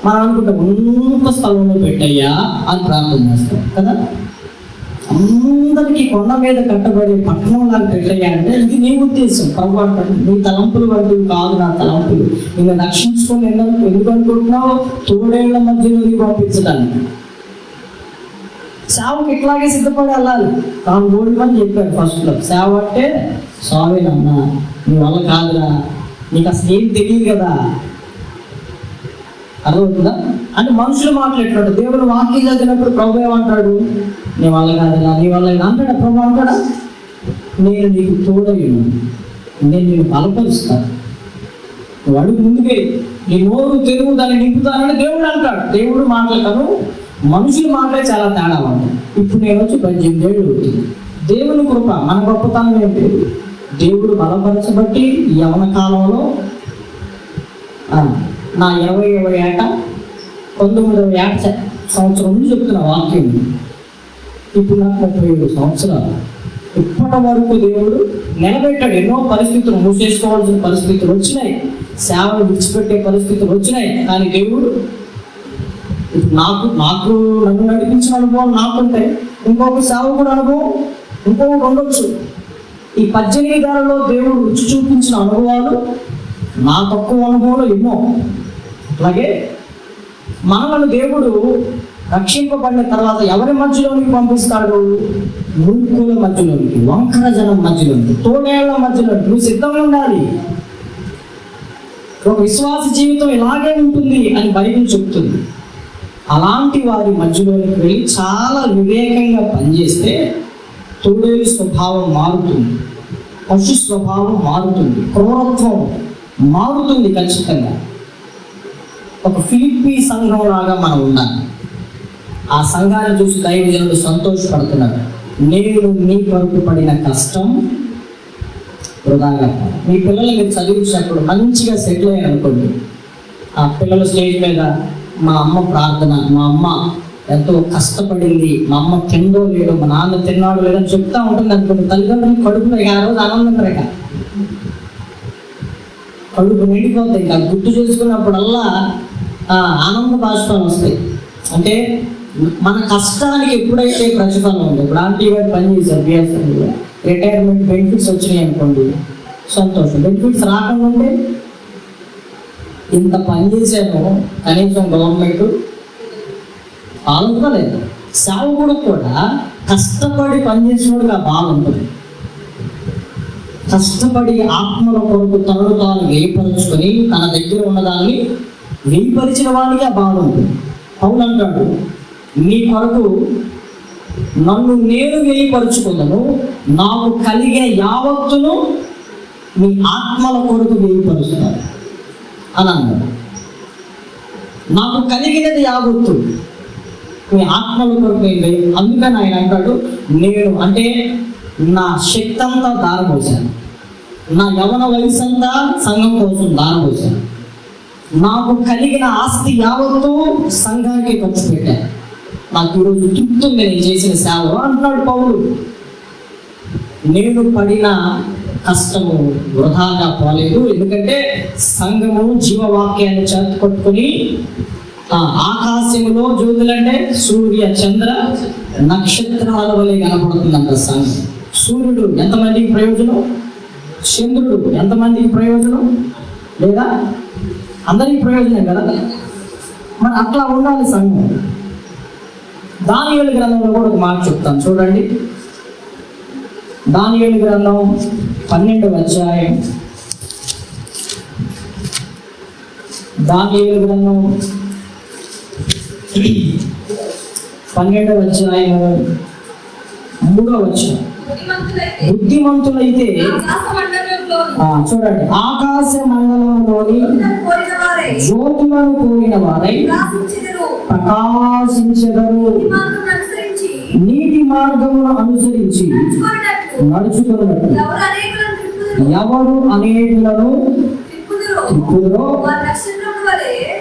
మనం అనుకుంటాం, ఉన్నత స్థలంలో పెట్టయ్యా అని ప్రార్థన చేస్తాం కదా. అందరికీ కొండ మీద కట్టబడే పట్టణం లాగా పెట్టయ్యా అంటే ఇది నీ ఉద్దేశం. ప్రభు అంటాడు, నీ తలంపులు వంటివి కాదు నా తలంపులు, నిన్ను రక్షించుకొని ఎందుకు అనుకుంటున్నావు? తోడేళ్ల మధ్యలో నీకు పంపించడానికి. సేవకి ఇట్లాగే సిద్ధపడి వెళ్ళాలి. తాను గోల్డ్ అని చెప్పాడు ఫస్ట్లో. సేవ అంటే సారీ నాన్న నీ వల్ల కాదురా, నీకు అసలు ఏం తెలియదు కదా, అర్థమవుతుందా? అంటే మనుషులు మాట్లాడుతున్నాడు. దేవుడు వాక్యం చదివినప్పుడు ప్రభు ఏమంటాడు? నీ వల్ల కాదురా, నీ వల్ల అంటాడా ప్రభు? అంటాడా? నేను నీకు తోడయ్యను, నేను నీకు బలపరుస్తాను, నువ్వు అడుగు ముందుకే, నీ నోరు తెలుగు దాన్ని నింపుతానని దేవుడు అంటాడు. దేవుడు మాట్లాడతాను, మనుషులు మాట్లాడే చాలా తేడా ఉంది. ఇప్పుడు నేను వచ్చి 18 ఏళ్ళు అవుతుంది. దేవుని కృప, మన గొప్పతనం ఏంటి? దేవుడు బలపరచబట్టి యవన కాలంలో నా 20వ ఏట 19వ ఏట సంవత్సరం నుంచి చెప్తున్న వాక్యం, ఇప్పుడు నాకు 37 సంవత్సరాలు. ఇప్పటి వరకు దేవుడు నిలబెట్టాడు. ఎన్నో పరిస్థితులు, మూసేసుకోవాల్సిన పరిస్థితులు వచ్చినాయి, సేవలు విడిచిపెట్టే పరిస్థితులు వచ్చినాయి. కానీ దేవుడు నాకు నన్ను నడిపించిన అనుభవం నాకుంటే ఇంకొక సేవకుడు అనుభవం ఇంకొకటి ఉండొచ్చు. ఈ 18 ఏళ్లలో దేవుడు రుచి చూపించిన అనుభవాలు నా తక్కువ అనుభవాలు ఎన్నో. అలాగే మనలను దేవుడు రక్షింపబడిన తర్వాత ఎవరి మధ్యలోనికి పంపిస్తాడు? మూర్ఖుల మధ్యలోనికి, వంకర జనం మధ్యలోనికి, తోడేళ్ల మధ్యలోనికి. నువ్వు సిద్ధంగా ఉండాలి. ఒక విశ్వాస జీవితం ఇలాగే ఉంటుంది అని బైబిల్ చెప్తుంది. అలాంటి వారి మధ్యలోనికి వెళ్ళి చాలా వివేకంగా పనిచేస్తే తోడేలు స్వభావం మారుతుంది, పశు స్వభావం మారుతుంది, క్రూరత్వం మారుతుంది ఖచ్చితంగా. ఒక ఫిలిప్పీ సంఘం లాగా మనం ఉండాలి. ఆ సంఘాన్ని చూసి దైవజనుడు సంతోషపడుతున్నాడు. నేను మీ కొరకు పడిన కష్టం వృధాగా. మీ పిల్లలు మీరు చదివించినప్పుడు మంచిగా సెటిల్ అయ్యారు అనుకోండి, ఆ పిల్లల స్టేజ్ మీద మా అమ్మ ప్రార్థన, మా అమ్మ ఎంతో కష్టపడింది, మా అమ్మ తిందో లేదో, మా నాన్న తిన్నాడు లేదని చెప్తా ఉంటుంది అనుకోండి. తల్లిదండ్రులు కడుపులో ఆ రోజు ఆనందం రేఖ కడుపు నిండిపోతాయి. ఇంకా గుర్తు చేసుకున్నప్పుడల్లా ఆనంద బాష్పాలు వస్తాయి. అంటే మన కష్టానికి ఎప్పుడైతే ప్రతిఫలం ఉంది, ఇప్పుడు ఆంటీ గారు పనిచేశారు బిఎస్ఎన్ఎల్లో, రిటైర్మెంట్ బెనిఫిట్స్ వచ్చినాయి అనుకోండి, సంతోషం. బెనిఫిట్స్ రాకుండా ఉంటే ఇంత పని చేశాను కనీసం గవర్నమెంట్ ఆలోచనలేదు. సేవకుడు కూడా కష్టపడి పనిచేసినోడుగా ఆ బాధ ఉంటుంది. కష్టపడి ఆత్మల కొరకు తనను తాను వేయపరుచుకొని తన దగ్గర ఉన్నదాన్ని వేయపరిచిన వాడికి ఆ బాధ ఉంటుంది. పౌలు అంటాడు, నీ కొరకు నన్ను నేను వేయపరుచుకున్నాను, నాకు కలిగిన యావత్తును మీ ఆత్మల కొరకు వేయపరుస్తాను అని అన్నాడు. నాకు కలిగినది యావత్తు మీ ఆత్మల కొరకు నేను. అందుకని ఆయన అంటాడు, నేను అంటే నా శక్తి అంతా దారపోసాను, నా యవన వయసు అంతా సంఘం కోసం దారపోసాను, నాకు కలిగిన ఆస్తి యావత్తు సంఘానికి ఖర్చు పెట్టాను, నాకు ఈరోజు తృప్తి ఉంది నేను చేసిన సేవ అంటున్నాడు పౌలు. నేను పడిన కష్టము వృధాగా పోలేదు, ఎందుకంటే సంఘము జీవవాక్యాన్ని చేతి పట్టుకొని ఆకాశంలో జ్యోతులంటే సూర్య చంద్ర నక్షత్రాల వలె కనపడుతుందంట సంఘం. సూర్యుడు ఎంతమందికి ప్రయోజనం, చంద్రుడు ఎంతమందికి ప్రయోజనం, లేదా అందరికీ ప్రయోజనం కదా. మరి అట్లా ఉండాలి సంఘం. దానియేలు గ్రంథంలో కూడా ఒక మాట చెప్తాను చూడండి. దానియేలు గ్రంథం 12వ అధ్యాయం. దానియేలు గ్రంథం 12వ అధ్యాయము 3వ వచనం. బుద్ధిమంతులైతే చూడండి, ఆకాశ మండలంలోని జ్యోతులను కోరిన వారై ప్రకాశించెదరు, నీటి మార్గమును అనుసరించి నడుచుకున్నట్టు ఎవరు అనేకులను తిప్పుదురో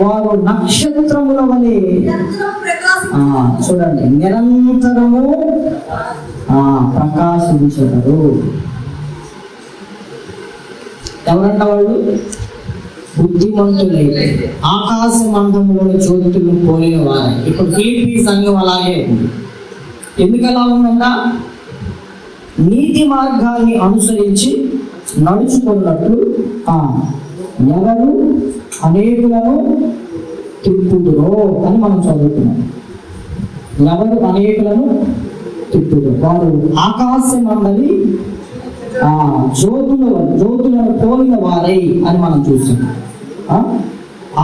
వారు నక్షత్రముల వలె చూడండి నిరంతరము ప్రకాశించెదరు. ఎవరంట వాళ్ళు? బుద్ధిమంతులైతే ఆకాశ మండలంలో జ్యోతులను పోలిన వారే. ఇప్పుడు ఫిలిప్పీ సంఘం అలాగే ఉంది. ఎందుకు అలా ఉందంట? నీతి మార్గాన్ని అనుసరించి నడుచుకున్నట్లు ఎవరు అనేకులను తిప్పుదురో అని మనం చదువుతున్నాం. ఎవరు అనేకులను తిప్పుదురో వారు ఆకాశ మండలి జ్యోతులను పోలిన వారై అని మనం చూస్తాం.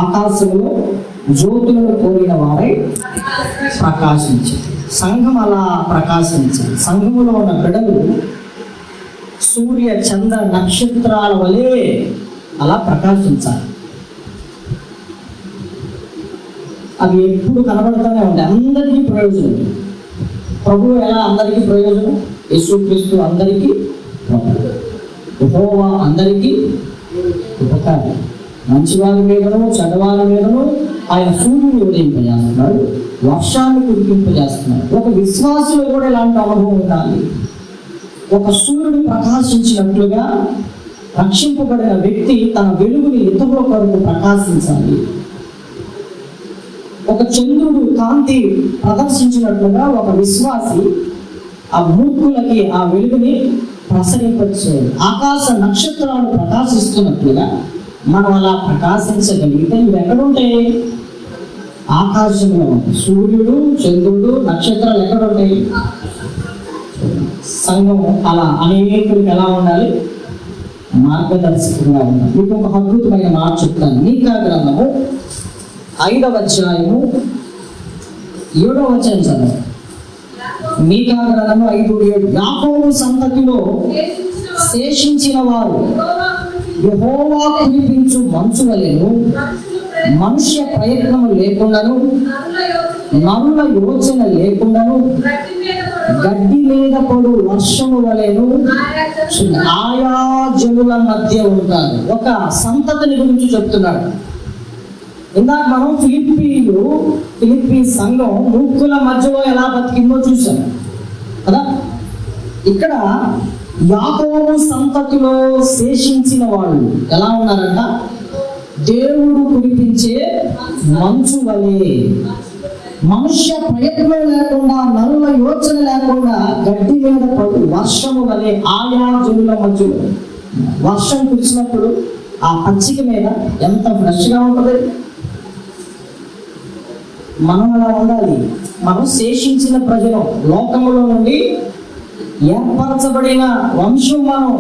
ఆకాశంలో జ్యోతులను పోలిన వారై ప్రకాశించారు. సంఘం అలా ప్రకాశించాలి. సంఘములో ఉన్న బిడ్డలు సూర్య చంద్ర నక్షత్రాల వలె అలా ప్రకాశించాలి. అవి ఎప్పుడు కనబడుతూనే ఉంటాయి. అందరికీ ప్రయోజనం. ప్రభువు ఎలా అందరికీ ప్రయోజనం? యేసుక్రీస్తు అందరికీ, యెహోవా అందరికీ ఉపకారం. మంచివారి మీదను చెడ్డవారి మీదను ఆయన సూర్యుని ఉదయింపజేస్తున్నాడు, వర్షాన్ని కురిపింపజేస్తున్నాడు. ఒక విశ్వాసులు కూడా ఇలాంటి అనుభవం ఉండాలి. ఒక సూర్యుడు ప్రకాశించినట్లుగా రక్షింపబడిన వ్యక్తి తన వెలుగుని ఇతరుల కొరకు ప్రకాశించాలి. ఒక చంద్రుడు కాంతి ప్రదర్శించినట్లుగా ఒక విశ్వాసి ఆ మూర్ఖులకి ఆ వెలుగుని ప్రసరింపచేయాలి. ఆకాశ నక్షత్రాలు ప్రకాశిస్తున్నట్లుగా మనం అలా ప్రకాశించగలిగితే ఇవి ఎక్కడుంటాయి? ఆకాశంలో ఉంటాయి. సూర్యుడు, చంద్రుడు, నక్షత్రాలు ఎక్కడుంటాయి? సంఘం అలా అనేకులకు ఎలా ఉండాలి? మార్గదర్శకంగా ఉండాలి. మీకు ఒక అద్భుతమైన మాట చెప్తాను. మీకా గ్రంథము 5వ అధ్యాయము 7వ వచనం చదవండి. మీకా గ్రంథము 5:7. యాకోబు సంతతిలో శేషించిన వారు యెహోవా కురిపించు మంచు వలెను, మనుష్య ప్రయత్నము లేకుండాను నరుల యోచన లేకుండాను గడ్డి మీద పడు వర్షము వలెను ఆయా జనుల మధ్య ఉంటారు. ఒక సంతతిని గురించి చెప్తున్నాడు. ఇందాక మనం ఫిలిప్పీ సంఘం మూర్ఖుల మధ్యలో ఎలా బతికిందో చూసాం కదా. ఇక్కడ యాకోబు సంతతిలో శేషించిన వాళ్ళు ఎలా ఉన్నారంట? దేవుడు కురిపించే మంచు వలె, మనుష్య ప్రయత్నం లేకుండా నరుల యోచన లేకుండా గడ్డి మీద పడు వర్షము వలె ఆయా జనుల మధ్యలో. వర్షం కురిసినప్పుడు ఆ పచ్చిక మీద ఎంత ఫ్రెష్గా ఉంటుంది. మనం అలా ఉండాలి. మనం శేషించిన ప్రజలు, లోకములో నుండి ఏర్పరచబడిన వంశం, మనం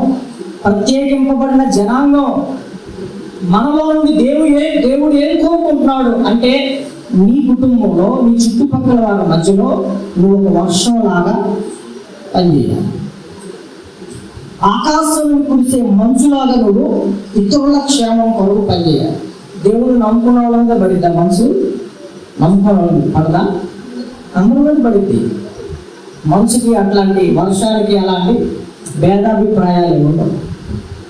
ప్రత్యేకింపబడిన జనాంగం. మనలో నుండి దేవుడు ఏం కోరుకుంటున్నాడు అంటే నీ కుటుంబంలో, నీ చుట్టుపక్కల వారి మధ్యలో నువ్వు ఒక వర్షం లాగా పనిచేయాలి. ఆకాశం కురిసే మంచులాగా నువ్వు ఇతరుల క్షేమం కొరకు పనిచేయాలి. దేవుడు నమ్ముకున్న వాళ్ళగా పడిద్దా మనసు? నమ్ముకున్న వాళ్ళు పడదా? అందరూ పడిద్ది. మనసుకి అట్లాంటి, వర్షానికి అలాంటి భేదాభిప్రాయాలు ఉండవు.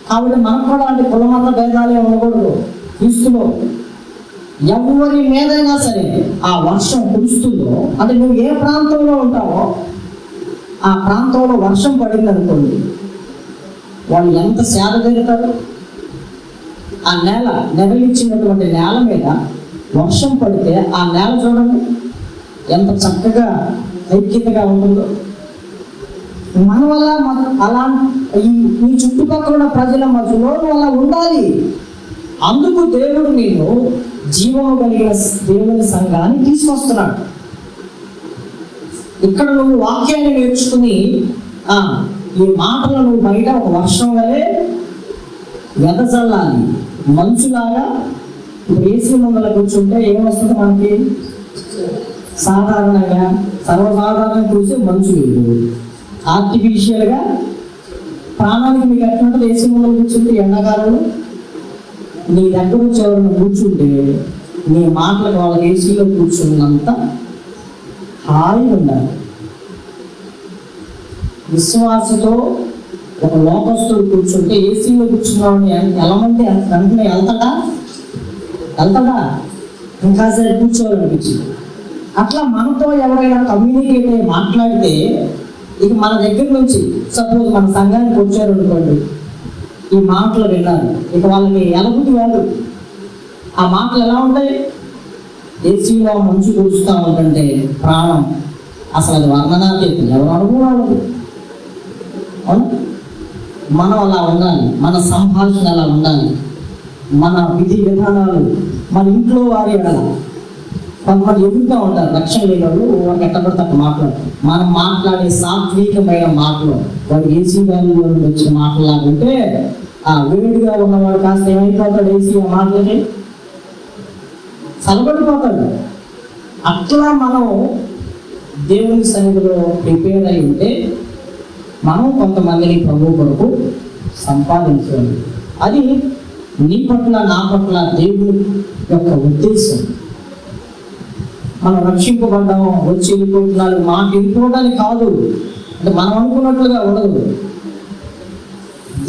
కాబట్టి మనకు కూడా అలాంటి కులమత భేదాలే ఉండకూడదు. క్రీస్తులో ఎవరి మీదైనా సరే ఆ వర్షం కురుస్తుందో, అంటే నువ్వు ఏ ప్రాంతంలో ఉంటావో ఆ ప్రాంతంలో వర్షం పడింది అనుకోండి, వాళ్ళు ఎంత సేద తీరుతారు. ఆ నెరలిచ్చినటువంటి నేల మీద వర్షం పడితే ఆ నేల చూడండి ఎంత చక్కగా ఐక్యతగా ఉంటుందో. మన వల్ల అలా ఈ చుట్టుపక్కల ఉన్న ప్రజల మధ్యలో అలా ఉండాలి. అందుకు దేవుడు నిన్ను జీవము కలిగిన దేవుని సంఘాన్ని తీసుకొస్తున్నాడు. ఇక్కడ నువ్వు వాక్యాన్ని నేర్చుకుని ఈ మాటలు నువ్వు బయట ఒక వర్షం వలె వెదజల్లాలి. మంచులాగా ఇప్పుడు ఏసీ ముందర కూర్చుంటే ఏమొస్తుంది మనకి? సాధారణంగా సర్వసాధారణంగా చూసే మంచు లేదు. ఆర్టిఫిషియల్గా ప్రాణానికి మీకు ఎట్లుంటుంది? ఏసీ ముందర కూర్చుంటే ఎండాకాలంలో నీ దగ్గర వచ్చి ఎవరైనా కూర్చుంటే నీ మాటలకు వాళ్ళకి ఏసీలో కూర్చున్నంత హాయిగా ఉండాలి. విశ్వాసతో ఒక లోకస్తుడు కూర్చుంటే ఏసీలో కూర్చున్నామని ఎలామంటే వెంటనే వెళ్తాడా ఇంకా సరే కూర్చోవాలనిపించింది. అట్లా మనతో ఎవరైనా కమ్యూనికేట్ అయ్యి మాట్లాడితే ఇక మన దగ్గర నుంచి సపోజ్ మన సంఘానికి వచ్చారు అనుకోండి, ఈ మాటలు విన్నారు. ఇక వాళ్ళకి ఎలబుద్ధి కాదు. ఆ మాటలు ఎలా ఉంటాయి? ఏసీలో మంచు కురుస్తూ ఉంటుంటే ప్రాణం అసలు అది వర్ణనాతీతం. ఎవరు అనుభవాలు? మనం అలా ఉండాలి, మన సంభాషణ అలా ఉండాలి, మన విధి విధానాలు మన ఇంట్లో వారి కొంతమంది ఎదుగుతూ ఉంటారు. రక్షణ లేని వాళ్ళు వారికి ఎట్టబడితే అక్కడ మాట్లాడతారు. మనం మాట్లాడే సాత్వికమైన మాటలు వాడు ఏసీ గాలి వచ్చిన మాట్లాడుతుంటే ఆ వేడిగా ఉన్నవాడు కాస్త ఏమైపోతాడు? ఏసీ మాటలకి చదవడిపోతాడు. అట్లా మనం దేవుని సన్నిధిలో ప్రిపేర్ అయి ఉంటే మనం కొంతమందిని ప్రభు కొరకు సంపాదించాలి. అది నీ పట్ల నా పట్ల దేవుని యొక్క ఉద్దేశం. మనం రక్షింపబడ్డాము, వచ్చి వెళ్ళిపోతున్నాడు, మాకు వెళ్ళిపోవడానికి కాదు. అంటే మనం అనుకున్నట్లుగా ఉండదు.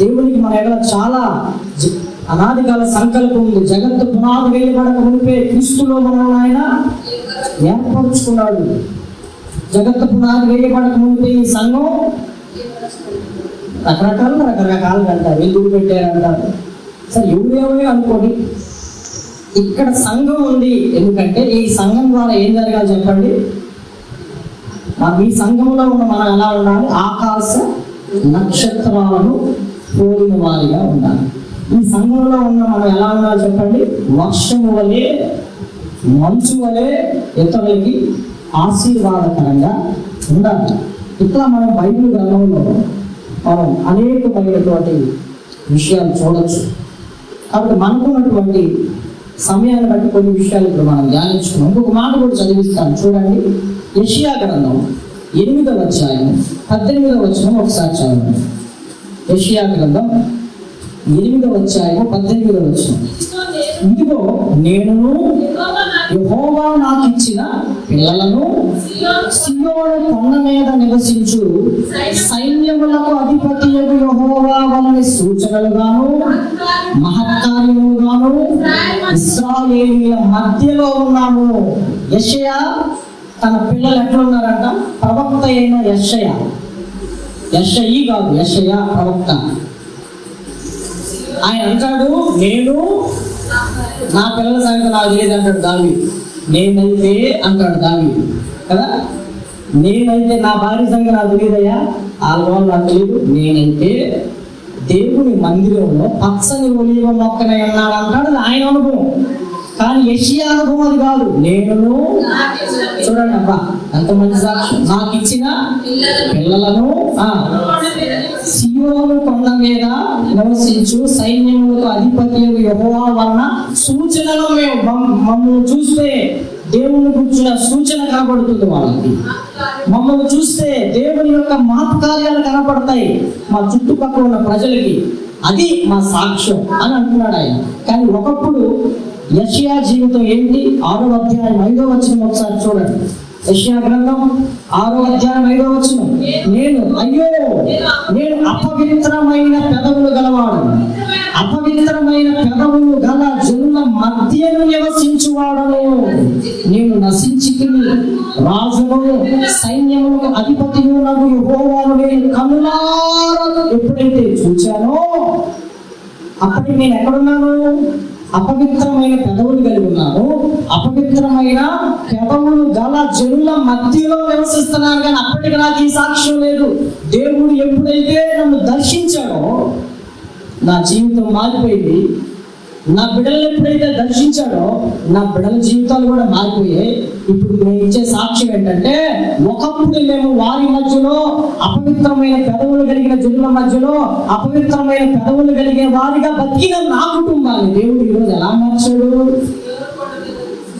దేవునికి మన ఎడల చాలా అనాది కాల సంకల్పం ఉంది. జగత్తు పునాది వేయబడక మునిపే క్రీస్తులో మనల్ని ఆయన ఏర్పరుచుకున్నాడు. జగత్తు పునాది వేయబడక మునిపే ఈ సంఘం రకరకాలుగా అంటారు, ఎందుకు పెట్టారంటారు. సరే ఎవరేమో అనుకోండి, ఇక్కడ సంఘం ఉంది. ఎందుకంటే ఈ సంఘం ద్వారా ఏం జరగాలి చెప్పండి? ఈ సంఘంలో ఉన్న మనం ఎలా ఉండాలి? ఆకాశ నక్షత్రాలను పోలిన వారిగా ఉండాలి. ఈ సంఘంలో ఉన్న మనం ఎలా ఉండాలి చెప్పండి? వర్షము వలె, మంచు వలె ఇతరులకి ఆశీర్వాదకరంగా ఉండాలి. ఇట్లా మనం బైబిల్ గ్రంథంలో మనం అనేకమైనటువంటి విషయాలు చూడవచ్చు. కాబట్టి మనకున్నటువంటి సమయాన్ని బట్టి కొన్ని విషయాలు ఇప్పుడు మనం ధ్యానించుకున్నాం. ఇంకొక మాట కూడా చదివిస్తాను చూడండి. యెషయా గ్రంథం 8వ అధ్యాయం 18వ వచనం ఒకసారి చదవండి. యెషయా గ్రంథం 8వ అధ్యాయం 18వ వచనం. ఇదిగో నేను యెహోవా నాకు ఇచ్చిన పిల్లలను సీయోను కొండ మీద నివసించు సైన్యములకు అధిపతియగు యెహోవా వలన సూచనలుగాను మహత్కార్యములుగాను ఇశ్రాయేలీయుల మధ్యలో ఉన్నాము. యెషయా తన పిల్లలు ఎట్లున్నారంట? ప్రవక్త అయిన యెషయా, యెషయి కాదు, యెషయా ప్రవక్త. ఆయన అంటాడు, నేను నా పిల్లల సంగతి నాకు తెలియదు అంటాడు దావీదు. నేనైతే అంటాడు దావీదు కదా, నేనైతే నా భార్య సంగతి నాకు తెలియదయ్యా, వాళ్ళ నాకు తెలియదు. నేనైతే దేవుని మందిరంలో పచ్చని ఒలీవ మొక్కనై ఉన్నాడు అంటాడు. ఆయన అనుభవం. కానీ యెషయా అనుభవం అది కాదు. నేను చూడండి అబ్బా ఎంత మంచి సాక్ష్యం. నాకు ఇచ్చిన పిల్లలను సీయోను కొండ మీద నివసించు సైన్యములకు అధిపతి యెహోవా వలన సూచనలు మమ్మల్ని చూస్తే దేవుని గురించిన సూచన కనబడుతుంది. వాళ్ళకి మమ్మల్ని చూస్తే దేవుని యొక్క మహత్కార్యాలు కనపడతాయి మా చుట్టుపక్కల ఉన్న ప్రజలకి. అది మా సాక్ష్యం అని అంటున్నాడు ఆయన. కానీ ఒకప్పుడు యెషయా జీవితం ఏంటి? 6వ అధ్యాయం 5వ వచనం ఒకసారి చూడండి. యెషయా గ్రంథం 6వ అధ్యాయం 5వ వచనం. నేను అపవిత్రమైన పెదవులు గలవాడు, అపవిత్రమైన పెదవులు గల జనుల మధ్యను నివసించువాడను. నేను నశించితిని, రాజును సైన్యములకు అధిపతియు నగు యెహోవాను నేను కనులారా ఎప్పుడైతే చూచానో అప్పటికి నేను ఎక్కడున్నాను? అపవిత్రమైన పెదవులు కలిగి ఉన్నాను, అపవిత్రమైన పెదవులు గల జనుల మధ్యలో నివసిస్తున్నాను. కానీ అప్పటికి నాకు ఈ సాక్ష్యం లేదు. దేవుడు ఎప్పుడైతే నన్ను దర్శించాడో నా జీవితం మారిపోయింది. నా బిడ్డలను ఎప్పుడైతే దర్శించాడో నా బిడ్డల జీవితాలు కూడా మారిపోయాయి. ఇప్పుడు నేను ఇచ్చే సాక్ష్యం ఏంటంటే, ఒకప్పుడు మేము వారి మధ్యలో అపవిత్రమైన పెదవులు కలిగిన జనుల మధ్యలో అపవిత్రమైన పెదవులు కలిగే వారిగా బతికిన నా కుటుంబాన్ని దేవుడు ఈరోజు ఎలా మార్చాడు?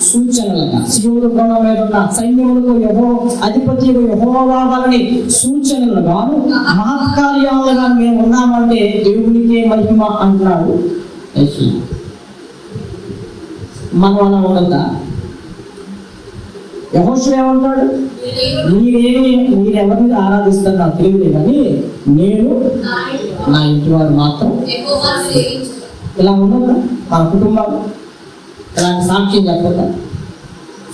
సూచనలుగా సీయోను కొండ మీద ఉన్న సైన్యములకు అధిపతి యెహోవా వలన సూచనలుగాను మహత్కార్యాలుగా మేము ఉన్నామంటే దేవునికే మహిమ అంటున్నాడు. మనం అలా ఉండదా? యెహోషువ ఏమంటాడు? మీరెవరిని ఆరాధిస్తారు నాకు తెలియదు, కానీ నేను నా ఇంటి వారు మాత్రం ఇలా ఉండదా? మన కుటుంబాలు ఇలాంటి సాక్ష్యం చెప్పదా?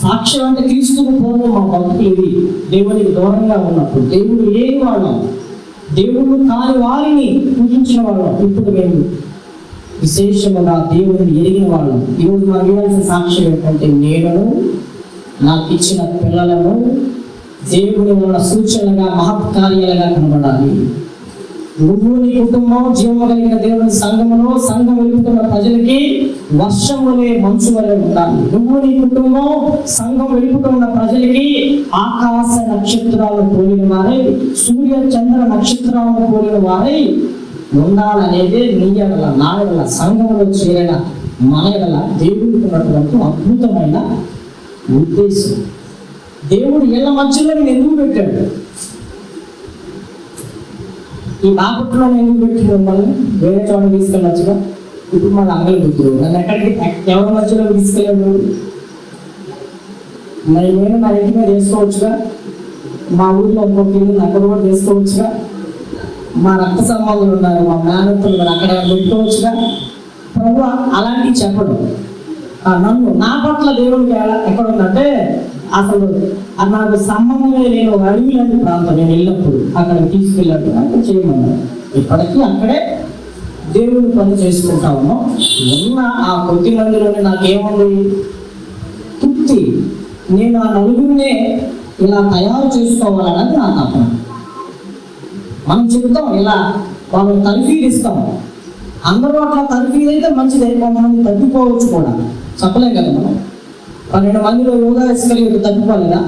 సాక్ష్యం అంటే క్రీస్తుకు పూర్వం మా బతుకులు ఇవి. దేవునికి దూరంగా ఉన్నప్పుడు దేవుడు లేని వాళ్ళం, దేవుడు కాని వారిని పూజించిన వాళ్ళం. ఇప్పుడు మేము విశేషముగా దేవుడిని ఎరిగిన వాళ్ళం. ఈరోజు మనం ఇవ్వాల్సిన సాక్ష్యం ఏంటంటే, నేను నాకు ఇచ్చిన పిల్లలను దేవుని వల్ల సూచనగా మహత్కార్యాలుగా కనబడాలి. నువ్వు నీ కుటుంబం జీవము కలిగిన దేవుని సంఘములో సంఘం వెలుపుతున్న ప్రజలకి వర్షం వలె మంచు వలె ఉండాలి. నువ్వు నీ కుటుంబం సంఘం వెలుపుతున్న ప్రజలకి ఆకాశ నక్షత్రాలను పోలిన వారై, సూర్య చంద్ర నక్షత్రాలను పోలిన వారై ఉండాలనేదే నీ ఎడల నా ఎడల సంఘంలో చేరిన మన ఎడల దేవుడికి ఉన్నటువంటి అద్భుతమైన ఉద్దేశం. దేవుడు ఇళ్ళ మధ్యలో నేను ఎందుకు పెట్టాడు? ఈ బాపట్లో ఎందుకు పెట్టి మిమ్మల్ని వేరే చోట తీసుకెళ్ళొచ్చుగా. ఇప్పుడు మన అంగళి బుద్ధుడు నన్ను ఎక్కడికి ఎవరి మధ్యలో తీసుకెళ్ళాడు? మరి నేను నా ఇంటి మీద వేసుకోవచ్చుగా. మా ఊర్లో ఇంకొక ఇల్లు అక్కడ కూడా వేసుకోవచ్చుగా. మా రక్త సంబంధులు ఉన్నారు, మా మేనత్తులు ఉన్నారు, అక్కడ పెట్టుకోవచ్చుగా. ప్రభు అలాంటివి చెప్పడం. నన్ను నా పట్ల దేవుడికి ఎక్కడ ఉందంటే, అసలు నాకు సంబంధమే లేని ఒక అడవి లాంటి ప్రాంతం. నేను వెళ్ళినప్పుడు అక్కడ తీసుకెళ్ళినట్టు అక్కడ చేయమన్నాను. ఇప్పటికీ అక్కడే దేవుని పని చేసుకుంటా ఉన్నాం. ఉన్న ఆ కొద్ది మందిలోనే నాకేముంది? తృప్తి. నేను ఆ నలుగురినే ఇలా తయారు చేసుకోవాలన్నది నా తపన. మనం చెప్తాం ఇలా వాళ్ళని తర్ఫీదు ఇస్తాం. అందరూ అట్లా తర్ఫీదు అయితే మంచిదే, కొంతమంది తగ్గిపోవచ్చు కూడా, చెప్పలేం కదా. మనం 12 మందిలో యోగా ఇస్కరియోతు తగ్గిపోలేదా?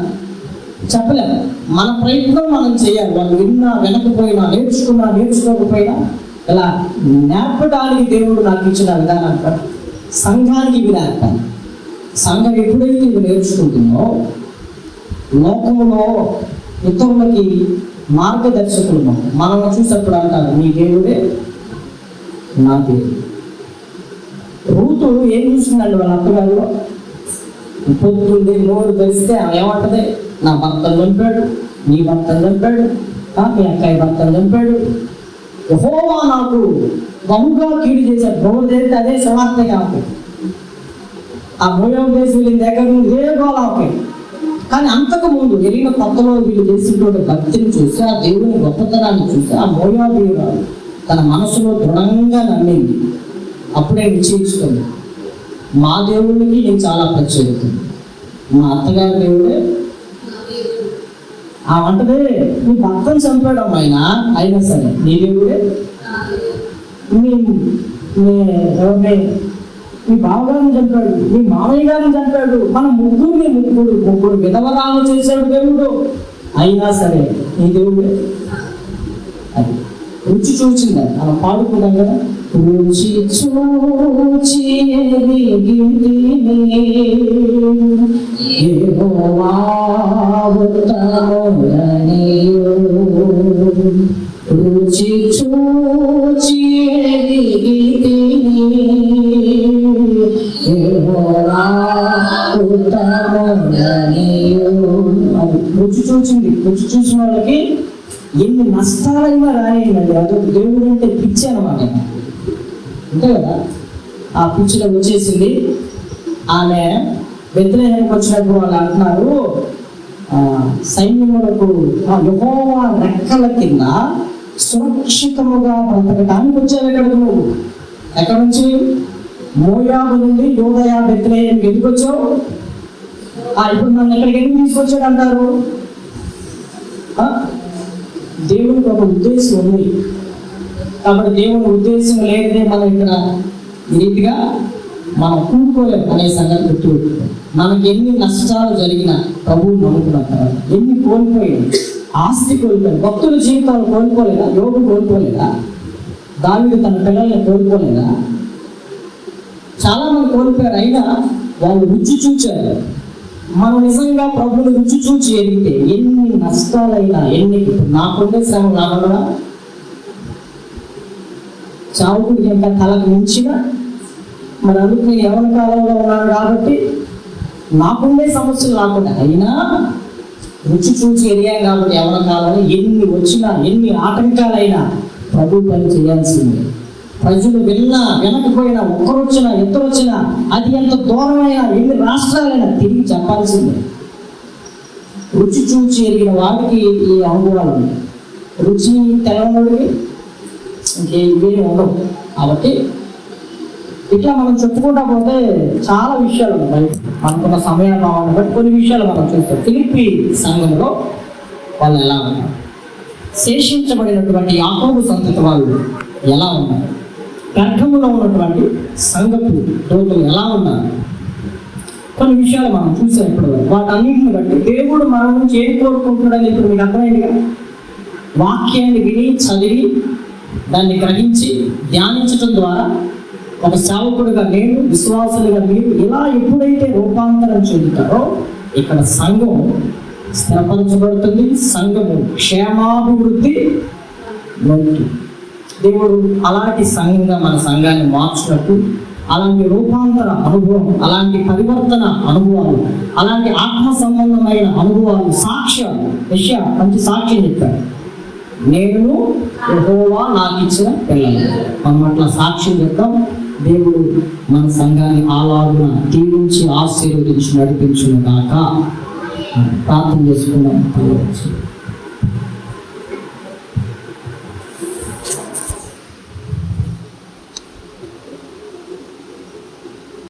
చెప్పలేము. మన ప్రయత్నం మనం చేయాలి. వాళ్ళు వినకపోయినా, నేర్చుకోకపోయినా ఇలా నేర్పడానికి దేవుడు నాకు ఇచ్చిన విధానం సంఘానికి ఇవి నేర్పాలి. సంఘం ఎప్పుడైతే ఇవి నేర్చుకుంటుందో లోకములో ఇతరులకి మార్గదర్శకులు. మనం చూసేప్పుడు అంటారు, నీ దేవుడే నా దేవుడు. రూతు ఏం చూసిందండి వాళ్ళ అత్తగారిలో? పొద్దుండి నోరు తెరిస్తే ఏమంటది? నా భర్తను చంపాడు, నీ భర్తను చంపాడు, మీ అక్కయ్య భర్తను చంపాడు, యెహోవా నాకు బహుగా కీడు చేశాడు. నోరు తెరిస్తే అదే సమాప్తి కాదు. ఆ మోయాబు దేశం వీళ్ళ దగ్గర నుండి ఏ గోళాకే. కానీ అంతకు ముందు వెళ్ళిన కొత్తలో వీళ్ళు చేసినటువంటి భక్తిని చూసి, ఆ దేవుని గొప్పతనాన్ని చూసి, ఆ మోయాబీయురాలు తన మనసులో దృఢంగా నమ్మింది. అప్పుడే నిశ్చయించుకుంది, మా దేవుడికి నేను చాలా ప్రత్యేకత. మా అత్తగారి దేవుడే ఆ వంటదే. నీ భర్తను చంపాడు అమ్మాయినా, అయినా సరే నీ దేవుడే. మీ బావగారిని చంపాడు, మీ మామయ్య గారిని చంపాడు, మన ముగ్గురు విధవరాలను చేశాడు దేవుడు, అయినా సరే నీ దేవుడే. అది రుచి చూచింది. అలా పాడుకున్నాం కదా, రుచి చూచి యెహోవా ఉత్తముడనియు, రుచి చూచి యెహోవా ఉత్తముడనియు. రుచి చూచింది. రుచి చూసిన వాళ్ళకి ఎన్ని నష్టాలైనా రాయండి. అదొక దేవుడు అంటే పిచ్చి అన్నమాట. అంతే కదా. ఆ పిచ్చిలో వచ్చేసింది. ఆమె బెత్లెహేముకు వచ్చినప్పుడు వాళ్ళు అంటున్నారు, సైన్యములకు యెహోవా రెక్కల కింద సురక్షితముగా బ్రతకడానికి వచ్చావు. ఎక్కడికి నువ్వు? ఎక్కడి నుంచి? మోయాబు నుండి యోదయ బెత్లెహేముకి ఎందుకు వచ్చావు? ఇప్పుడు నన్ను ఎక్కడికి ఎందుకు తీసుకొచ్చాడు అంటారు? దేవునికి ఒక ఉద్దేశం ఉంది. కాబట్టి దేవుని ఉద్దేశం లేదే మనం ఇక్కడ ఈ రీతిగా మనం కూడుకోలేము అనే సంగతి గుర్తుపెట్టుకోవాలి. మనకి ఎన్ని నష్టాలు జరిగినా ప్రభువు నమ్ముకున్న తర్వాత ఎన్ని కోల్పోయాడు? ఆస్తి కోల్పోయాడు. భక్తుల జీవితాలు కోల్పోలేదా? యోగు కోల్పోలేదా? దావీదు తన పిల్లల్ని కోల్పోలేదా? చాలా మంది కోల్పోయారు. అయినా వాళ్ళు రుచి చూచారు. మనం నిజంగా ప్రభువుని రుచి చూచి ఎదిగితే ఎన్ని నష్టాలైనా, నాకుండే శ్రమ రాకుండా చావుకుడికి ఇంకా తలకు మించిన, మరి అందుకు నేను యవ్వన కాలంలో ఉన్నాను కాబట్టి నాకుండే సమస్యలు రాకుండా, అయినా రుచి చూచి ఎదిగాను కాబట్టి యవ్వన కాలంలో ఎన్ని వచ్చినా, ఎన్ని ఆటంకాలైనా ప్రభు పని చేయాల్సిందే. ప్రజలు వినకపోయినా, ఒక్కరొచ్చినా, ఎత్తరొచ్చినా, అది ఎంత దూరమైనా, ఎన్ని రాష్ట్రాలైనా తిరిగి చెప్పాల్సిందే. రుచి చూచి ఎరిగిన వారికి ఈ అనుభవాలు ఉన్నాయి. రుచి తెలవనుడికి ఇంకేమీ ఉండవు. కాబట్టి ఇట్లా మనం చెప్పుకుంటా పోతే చాలా విషయాలు ఉన్నాయి. మనకున్న సమయం కావాలి బట్టి కొన్ని విషయాలు మనం చూస్తాం. ఫిలిప్పీ సంఘంలో వాళ్ళు ఎలా ఉన్నారు, శేషించబడినటువంటి యాకోబు సంతతి వాళ్ళు ఎలా ఉన్నారు, గర్భములో ఉన్నటువంటి సంఘపు దూతలు ఎలా ఉన్నారు, కొన్ని విషయాలు మనం చూసాం. ఇప్పుడు వాటన్నింటిని బట్టి దేవుడు మన నుంచి ఏం కోరుకుంటున్నాడని ఇప్పుడు మీకు అర్థమైంది కదా. వాక్యాన్ని విని చదివి దాన్ని గ్రహించి ధ్యానించడం ద్వారా ఒక సేవకుడిగా నేను, విశ్వాసులుగా మీరు ఇలా ఎప్పుడైతే రూపాంతరం చెందుతారో ఇక్కడ సంఘం స్థిరపరచబడుతుంది, సంఘము క్షేమాభివృద్ధి ఉంటుంది. దేవుడు అలాంటి సంఘంగా మన సంఘాన్ని మార్చినట్టు, అలాంటి రూపాంతర అనుభవం, అలాంటి పరివర్తన అనుభవాలు, అలాంటి ఆత్మ సంబంధమైన అనుభవాలు, సాక్ష్యాలు, మంచి సాక్ష్యం చెప్పారు. నేను యెహోవా నాకు ఇచ్చిన పిల్లలు. మనం అట్లా సాక్ష్యం చెప్తాం. దేవుడు మన సంఘాన్ని అలాగున దీవించి ఆశీర్వదించి నడిపించును గాక. ప్రార్థన చేసుకుందాం.